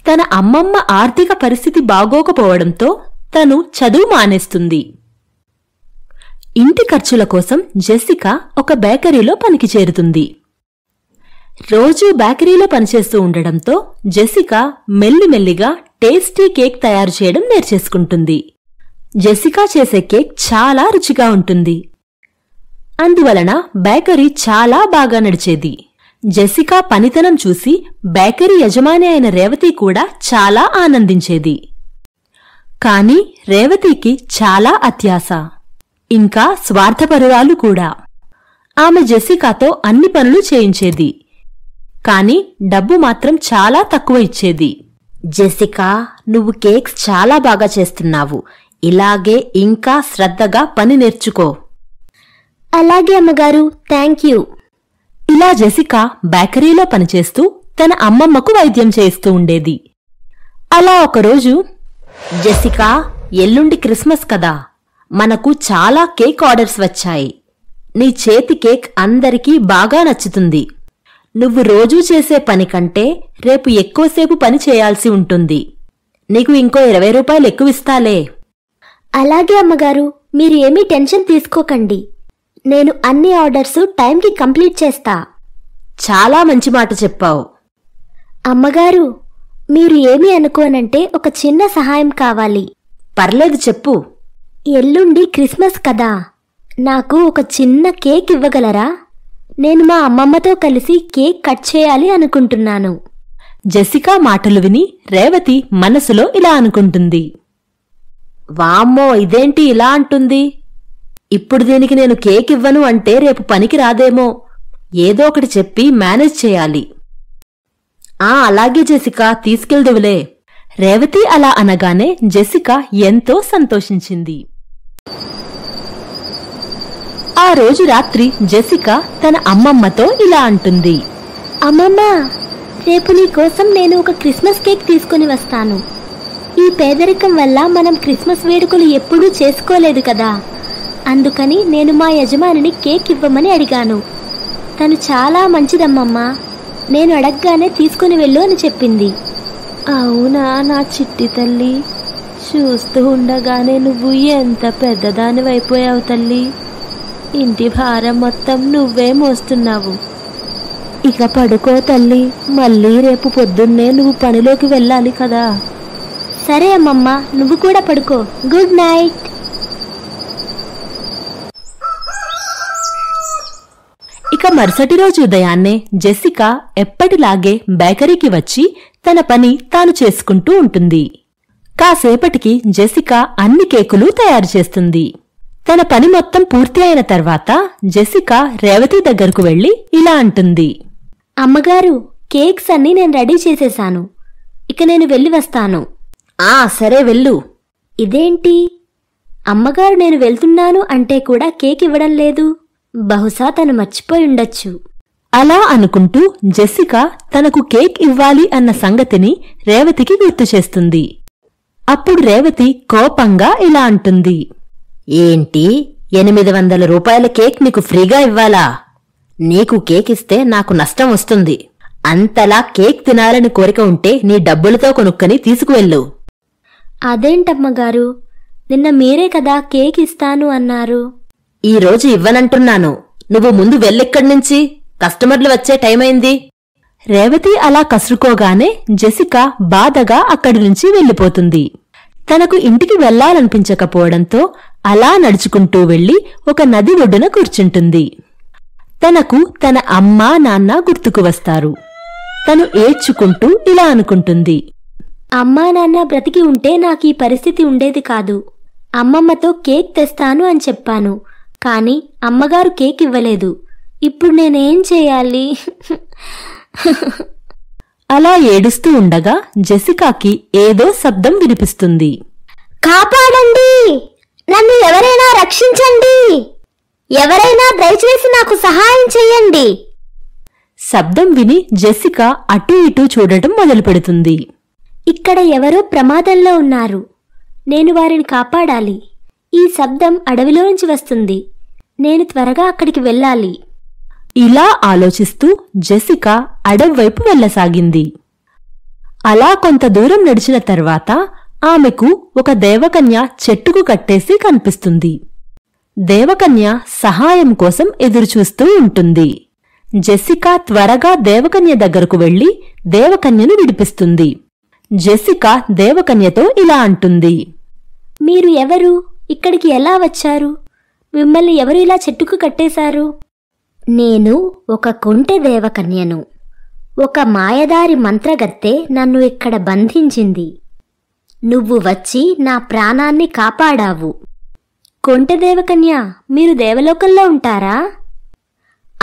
తన అమ్మమ్మ ఆర్థిక పరిస్థితి బాగోకపోవడంతో తను చదువు మానేస్తుంది. ఇంటి ఖర్చుల కోసం జెసికా ఒక బేకరీలో పనికి చేరుతుంది. రోజూ బేకరీలో పనిచేస్తూ ఉండడంతో జెసికా మెల్లిమెల్లిగా టేస్టీ కేక్ తయారు చేయడం నేర్చేసుకుంటుంది. జెసికా చేసే కేక్ చాలా రుచిగా ఉంటుంది. అందువలన బేకరీ చాలా బాగా నడిచేది. జెసికా పనితనం చూసి బేకరీ యజమాని అయిన రేవతి కూడా చాలా ఆనందించేది. కాని రేవతికి చాలా అత్యాశ, ఇంకా స్వార్థపరురాలు కూడా. ఆమె జెసికాతో అన్ని పనులు చేయించేది, కాని డబ్బు మాత్రం చాలా తక్కువ ఇచ్చేది. జెసికా, నువ్వు కేక్స్ చాలా బాగా చేస్తున్నావు. ఇలాగే ఇంకా శ్రద్ధగా పని నేర్చుకో. అలాగే అమ్మగారు, థ్యాంక్ యూ. ఇలా జెసికా బేకరీలో పనిచేస్తూ తన అమ్మమ్మకు వైద్యం చేస్తూ ఉండేది. అలా ఒకరోజు, జెసికా, ఎల్లుండి క్రిస్మస్ కదా, మనకు చాలా కేక్ ఆర్డర్స్ వచ్చాయి. నీ చేతి కేక్ అందరికీ బాగా నచ్చుతుంది. నువ్వు రోజూ చేసే పని కంటే రేపు ఎక్కువసేపు పని చేయాల్సి ఉంటుంది. నీకు ఇంకో 20 రూపాయలు ఎక్కువిస్తాలే. అలాగే అమ్మగారు, మీరు ఏమీ టెన్షన్ తీసుకోకండి. నేను అన్ని ఆర్డర్స్ టైంకి కంప్లీట్ చేస్తా. చాలా మంచి మాట చెప్పావు. అమ్మగారు, మీరు ఏమీ అనుకోనంటే ఒక చిన్న సహాయం కావాలి. పర్లేదు, చెప్పు. ఎల్లుండి క్రిస్మస్ కదా, నాకు ఒక చిన్న కేక్ ఇవ్వగలరా? నేను మా అమ్మమ్మతో కలిసి కేక్ కట్ చేయాలి అనుకుంటున్నాను. జెసికా మాటలు విని రేవతి మనసులో ఇలా అనుకుంటుంది. వామ్మో, ఇదేంటి ఇలా అంటుంది? ఇప్పుడు దీనికి నేను కేక్ ఇవ్వను అంటే రేపు పనికి రాదేమో. ఏదో ఒకటి చెప్పి మేనేజ్ చేయాలి. అలాగే జెసికా, తీసుకెళ్దువులే. రేవతి అలా అనగానే జెసికా ఎంతో సంతోషించింది. ఆ రోజు రాత్రి జెసికా తన అమ్మమ్మతో ఇలా అంటుంది. అమ్మమ్మ, రేపు నీ కోసం నేను ఒక క్రిస్మస్ కేక్ తీసుకుని వస్తాను. ఈ పేదరికం వల్ల మనం క్రిస్మస్ వేడుకలు ఎప్పుడూ చేసుకోలేదు కదా, అందుకని నేను మా యజమానిని కేక్ ఇవ్వమని అడిగాను. తను చాలా మంచిదమ్మమ్మ. నేను అడగగానే తీసుకుని వెళ్ళు అని చెప్పింది. అవునా నా చిట్టి తల్లి, చూస్తూ ఉండగానే నువ్వు ఎంత పెద్దదానివైపోయావు తల్లి. ఇంటి భారం మొత్తం నువ్వే మోస్తున్నావు. ఇక పడుకో తల్లి, మళ్ళీ రేపు పొద్దున్నే నువ్వు పనిలోకి వెళ్ళాలి కదా. సరే అమ్మమ్మ, నువ్వు కూడా పడుకో. Good night. ఇక ఇక మరుసటి రోజు ఉదయాన్నే జెసికా ఎప్పటిలాగే బేకరీకి వచ్చి తన పని తాను చేసుకుంటూ ఉంటుంది. కాసేపటికి జెసికా అన్ని కేకులు తయారు చేస్తుంది. తన పని మొత్తం పూర్తి అయిన తర్వాత జెసికా రేవతి దగ్గరకు వెళ్లి ఇలా అంటుంది. అమ్మగారు, కేక్స్ అన్నీ నేను రెడీ చేసేశాను. ఇక నేను వెళ్ళి వస్తాను. సరే వెళ్ళు. ఇదేంటి, అమ్మగారు నేను వెళ్తున్నాను అంటే కూడా కేక్ ఇవ్వడం లేదు? బహుశా తను మర్చిపోయి ఉండొచ్చు. అలా అనుకుంటూ జెసికా తనకు కేక్ ఇవ్వాలి అన్న సంగతిని రేవతికి గుర్తు చేస్తుంది. అప్పుడు రేవతి కోపంగా ఇలా అంటుంది. ఏంటి, 800 రూపాయల కేక్ నీకు ఫ్రీగా ఇవ్వాలా? నీకు కేక్ ఇస్తే నాకు నష్టం వస్తుంది. అంతలా కేక్ తినాలని కోరిక ఉంటే నీ డబ్బులతో కొనుక్కని తీసుకువెళ్ళు. అదేంటమ్మగారు, నిన్న మీరే కదా కేక్ ఇస్తాను అన్నారు. ఈరోజు ఇవ్వనంటున్నాను. నువ్వు ముందు వెళ్ళిక్కడి నుంచి, కస్టమర్లు వచ్చే టైమైంది. రేవతి అలా కసురుకోగానే జెసికా బాధగా అక్కడి నుంచి వెళ్ళిపోతుంది. తనకు ఇంటికి వెళ్లాలనిపించకపోవడంతో అలా నడుచుకుంటూ వెళ్లి ఒక నది ఒడ్డున కూర్చుంటుంది. తనకు తన అమ్మా నాన్న గుర్తుకు వస్తారు. తను ఏడ్చుకుంటూ ఇలా అనుకుంటుంది. అమ్మా నాన్న బ్రతికి ఉంటే నాకు ఈ పరిస్థితి ఉండేది కాదు. అమ్మమ్మతో కేక్ తెస్తాను అని చెప్పాను, కాని అమ్మగారు కేక్ ఇవ్వలేదు. ఇప్పుడు నేనేం చేయాలి? అలా ఏడుస్తూ ఉండగా జెసికాకి ఏదో శబ్దం వినిపిస్తుంది. కాపాడండి, నన్ను ఎవరైనా రక్షించండి, ఎవరైనా దయచేసి నాకు సహాయం చెయ్యండి. శబ్దం విని జెసికా అటూ ఇటూ చూడటం మొదలుపెడుతుంది. ఇక్కడ ఎవరో ప్రమాదంలో ఉన్నారు. నేను వారిని కాపాడాలి. ఈ శబ్దం అడవిలో నుంచి వస్తుంది. నేను త్వరగా అక్కడికి వెళ్ళాలి. ఇలా ఆలోచిస్తూ జెసికా అడవివైపు వెళ్లసాగింది. అలా కొంత దూరం నడిచిన తర్వాత ఆమెకు ఒక దేవకన్య చెట్టుకు కట్టేసి కనిపిస్తుంది. దేవకన్య సహాయం కోసం ఎదురుచూస్తూ ఉంటుంది. జెసికా త్వరగా దేవకన్య దగ్గరకు వెళ్లి దేవకన్యను విడిపిస్తుంది. జెసికా దేవకన్యతో ఇలా అంటుంది. మీరు ఎవరు? ఇక్కడికి ఎలా వచ్చారు? మిమ్మల్ని ఎవరు ఇలా చెట్టుకు కట్టేశారు? నేను ఒక కొంటె దేవకన్యను. ఒక మాయదారి మంత్రగత్తె నన్ను ఇక్కడ బంధించింది. నువ్వు వచ్చి నా ప్రాణాన్ని కాపాడావు. కొంటె దేవకన్య, మీరు దేవలోకంలో ఉంటారా?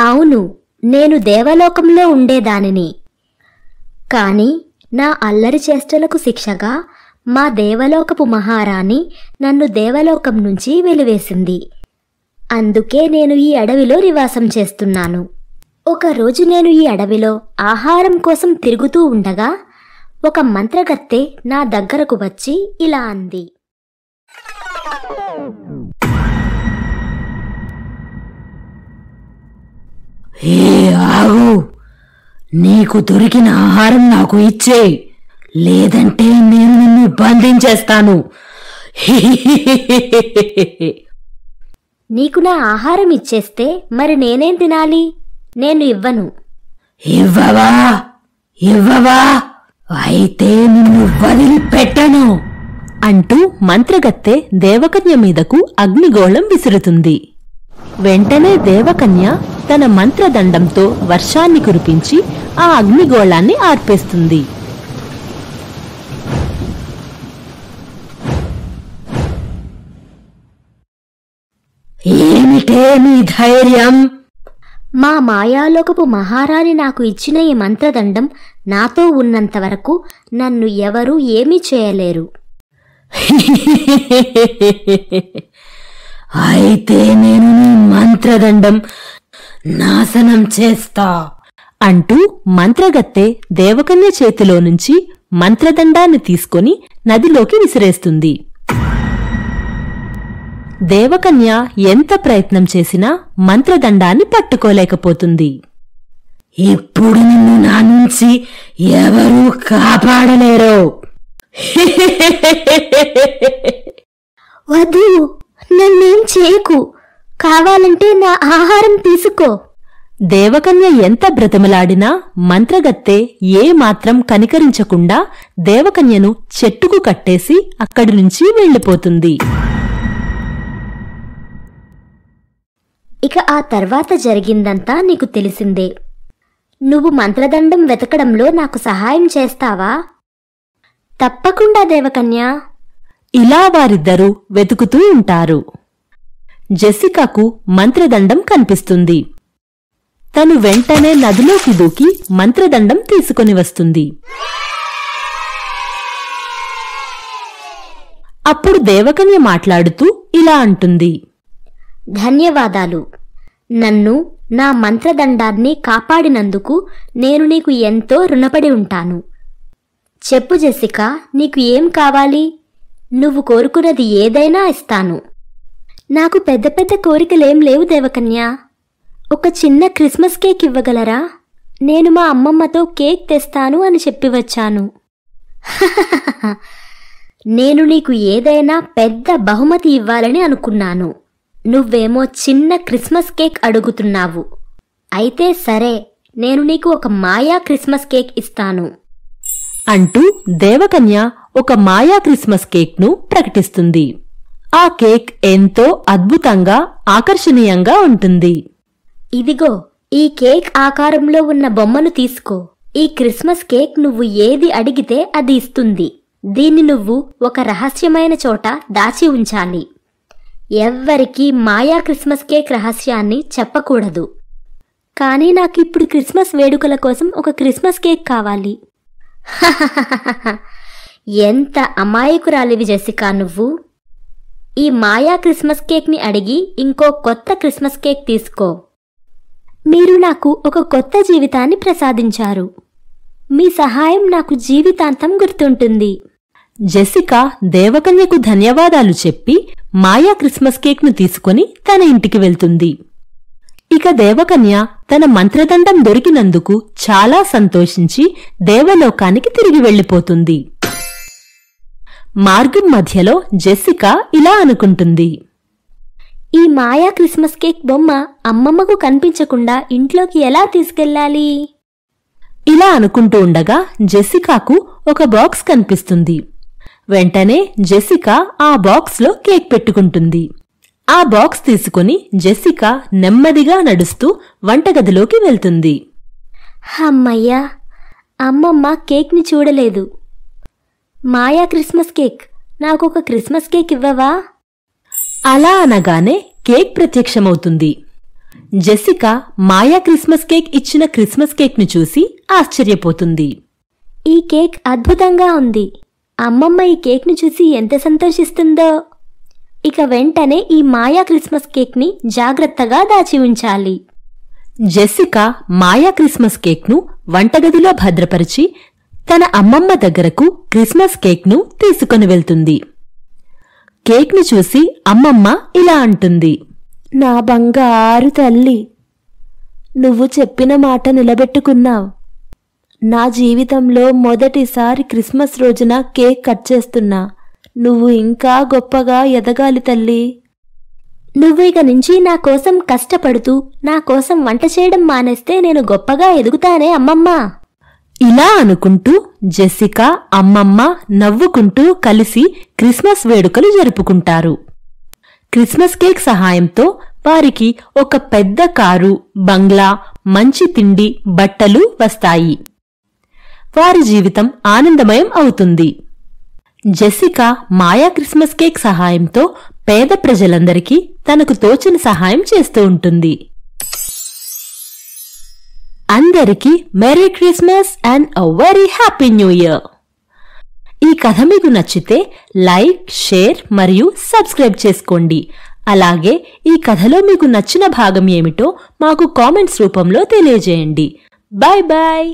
అవును, నేను దేవలోకంలో ఉండేదానిని. కాని నా అల్లరి చేష్టలకు శిక్షగా మా దేవలోకపు మహారాణి నన్ను దేవలోకం నుంచి వెలివేసింది. అందుకే నేను ఈ అడవిలో నివాసం చేస్తున్నాను. ఒకరోజు నేను ఈ అడవిలో ఆహారం కోసం తిరుగుతూ ఉండగా ఒక మంత్రగత్తె నా దగ్గరకు వచ్చి ఇలా అంది. ఆగు, నీకు దొరికిన ఆహారం నాకు ఇచ్చేయ్, లేదంటే నేను నిన్ను బంధించేస్తాను. నీకు నా ఆహారం ఇచ్చేస్తే మరి నేనేం తినాలి? నేను ఇవ్వను. ఇవ్వవా? ఇవ్వవా? అయితే నిన్ను వదిలిపెట్టను అంటూ మంత్రగత్తె దేవకన్య మీదకు అగ్నిగోళం విసురుతుంది. వెంటనే దేవకన్య తన మంత్రదండంతో వర్షాన్ని కురిపించి ఆ అగ్నిగోళాన్ని ఆర్పేస్తుంది. ఏమిటే నీ ధైర్యం? మా మాయాలోకపు మహారాణి నాకు ఇచ్చిన ఈ మంత్రదండం నాతో ఉన్నంత వరకు నన్ను ఎవరూ ఏమీ చేయలేరు. అయితే నేను నీ మంత్రదండం నాశనం చేస్తా అంటూ మంత్రగత్తె దేవకన్య చేతిలో నుంచి మంత్రదండాన్ని తీసుకొని నదిలోకి విసిరేస్తుంది. దేవకన్య ఎంత ప్రయత్నం చేసినా మంత్రదండాన్ని పట్టుకోలేకపోతుంది. ఇప్పుడు నిన్ను నా నుంచి ఎవరూ కాపాడలేరు. వద్దు, నన్నేం చేయకు. కావాలంటే నా ఆహారం తీసుకో. దేవకన్య ఎంత బ్రతిమలాడినా మంత్రగత్తె ఏమాత్రం కనికరించకుండా దేవకన్యను చెట్టుకు కట్టేసి అక్కడి నుంచి వెళ్లిపోతుంది. ఇక ఆ తర్వాత జరిగిందంతా నీకు తెలిసిందే. నువ్వు మంత్రదండం వెతకడంలో నాకు సహాయం చేస్తావా? తప్పకుండా దేవకన్య. ఇలా వారిద్దరూ వెతుకుతూ ఉంటారు. జెసికాకు మంత్రదండం కనిపిస్తుంది. తను వెంటనే నదిలోకి దూకి మంత్రదండం తీసుకొని వస్తుంది. అప్పుడు దేవకన్య మాట్లాడుతూ ఇలా అంటుంది. ధన్యవాదాలు. నన్ను, నా మంత్రదండాన్ని కాపాడినందుకు నేను నీకు ఎంతో రుణపడి ఉంటాను. చెప్పు జెసికా, నీకు ఏం కావాలి? నువ్వు కోరుకున్నది ఏదైనా ఇస్తాను. నాకు పెద్ద పెద్ద కోరికలేం లేవు దేవకన్య. ఒక చిన్న క్రిస్మస్ కేక్ ఇవ్వగలరా? నేను మా అమ్మమ్మతో కేక్ తెస్తాను అని చెప్పి వచ్చాను. నేను నీకు ఏదైనా పెద్ద బహుమతి ఇవ్వాలని అనుకున్నాను. నువ్వేమో చిన్న క్రిస్మస్ కేక్ అడుగుతున్నావు. అయితే సరే, నేను నీకు ఒక మాయా క్రిస్మస్ కేక్ ఇస్తాను అంటూ దేవకన్య ఒక మాయా క్రిస్మస్ కేక్ను ప్రకటిస్తుంది. ఆ కేక్ ఎంతో అద్భుతంగా, ఆకర్షణీయంగా ఉంటుంది. ఇదిగో, ఈ కేక్ ఆకారంలో ఉన్న బొమ్మను తీసుకో. ఈ క్రిస్మస్ కేక్ నువ్వు ఏది అడిగితే అది ఇస్తుంది. దీన్ని నువ్వు ఒక రహస్యమైన చోట దాచి ఉంచాలి. ఎవ్వరికీ మాయా క్రిస్మస్ కేక్ రహస్యాన్ని చెప్పకూడదు. కానీ నాకిప్పుడు క్రిస్మస్ వేడుకల కోసం ఒక క్రిస్మస్ కేక్ కావాలి. ఎంత అమాయకురాలివి జెసికా నువ్వు. ఈ మాయా క్రిస్మస్ కేక్ని అడిగి ఇంకో కొత్త క్రిస్మస్ కేక్ తీసుకో. మీరు నాకు ఒక కొత్త జీవితాన్ని ప్రసాదించారు. మీ సహాయం నాకు జీవితాంతం గుర్తుంటుంది. జెసికా దేవకన్యకు ధన్యవాదాలు చెప్పి మాయా క్రిస్మస్ కేక్ను తీసుకుని తన ఇంటికి వెళ్తుంది. ఇక దేవకన్య తన మంత్రదండం దొరికినందుకు చాలా సంతోషించి దేవలోకానికి తిరిగి వెళ్ళిపోతుంది. మార్గం మధ్యలో జెసికా ఇలా అనుకుంటుంది. ఈ మాయా క్రిస్మస్ కేక్ బొమ్మ అమ్మమ్మకు కనిపించకుండా ఇంట్లోకి ఎలా తీసుకెళ్ళాలి? ఇలా అనుకుంటూ ఉండగా జెసికాకు ఒక బాక్స్ కనిపిస్తుంది. వెంటనే జెసికా ఆ బాక్స్లో కేక్ పెట్టుకుంటుంది. ఆ బాక్స్ తీసుకుని జెసికా నెమ్మదిగా నడుస్తూ వంటగదిలోకి వెళ్తుంది. అమ్మయ్యా, అమ్మమ్మ కేక్ని చూడలేదు. మాయా క్రిస్మస్ కేక్, నాకొక క్రిస్మస్ కేక్ ఇవ్వవా? అలా అనగానే కేక్ ప్రత్యక్షమవుతుంది. జెసికా మాయా క్రిస్మస్ కేక్ ఇచ్చిన క్రిస్మస్ కేక్ను చూసి ఆశ్చర్యపోతుంది. ఈ కేక్ అద్భుతంగా ఉంది. అమ్మమ్మ ఈ కేక్ని చూసి ఎంత సంతోషిస్తుందో. ఇక వెంటనే ఈ మాయా క్రిస్మస్ కేక్ని జాగ్రత్తగా దాచి ఉంచాలి. జెసికా మాయా క్రిస్మస్ కేక్ను వంటగదిలో భద్రపరిచి తన అమ్మమ్మ దగ్గరకు క్రిస్మస్ కేక్ను తీసుకొని వెళ్తుంది. కేక్ను చూసి అమ్మమ్మ ఇలా అంటుంది. నా బంగారు తల్లి, నువ్వు చెప్పిన మాట నిలబెట్టుకున్నావు. నా జీవితంలో మొదటిసారి క్రిస్మస్ రోజున కేక్ కట్ చేస్తున్నా. నువ్వు ఇంకా గొప్పగా ఎదగాలి తల్లి. నువ్వు ఇక నుంచి నా కోసం కష్టపడుతూ నా కోసం వంట చేయడం మానేస్తే నేను గొప్పగా ఎదుగుతానే అమ్మమ్మ. ఇలా అనుకుంటూ జెసికా, అమ్మమ్మ నవ్వుకుంటూ కలిసి క్రిస్మస్ వేడుకలు జరుపుకుంటారు. క్రిస్మస్ కేక్ సహాయంతో వారికి ఒక పెద్ద కారు, బంగ్లా, మంచి తిండి, బట్టలు వస్తాయి. వారి జీవితం ఆనందమయం అవుతుంది. జెసికా మాయా క్రిస్మస్ కేక్ సహాయంతో పేద ప్రజలందరికీ తనకు తోచిన సహాయం చేస్తూ ఉంటుంది. అందరికీ merry Christmas and a very happy new year. ఈ కథ మీకు నచ్చితే లైక్, షేర్ మరియు సబ్స్క్రైబ్ చేసుకోండి. అలాగే ఈ కథలో మీకు నచ్చిన భాగం ఏమిటో మాకు కామెంట్స్ రూపంలో తెలియజేయండి. Bye bye.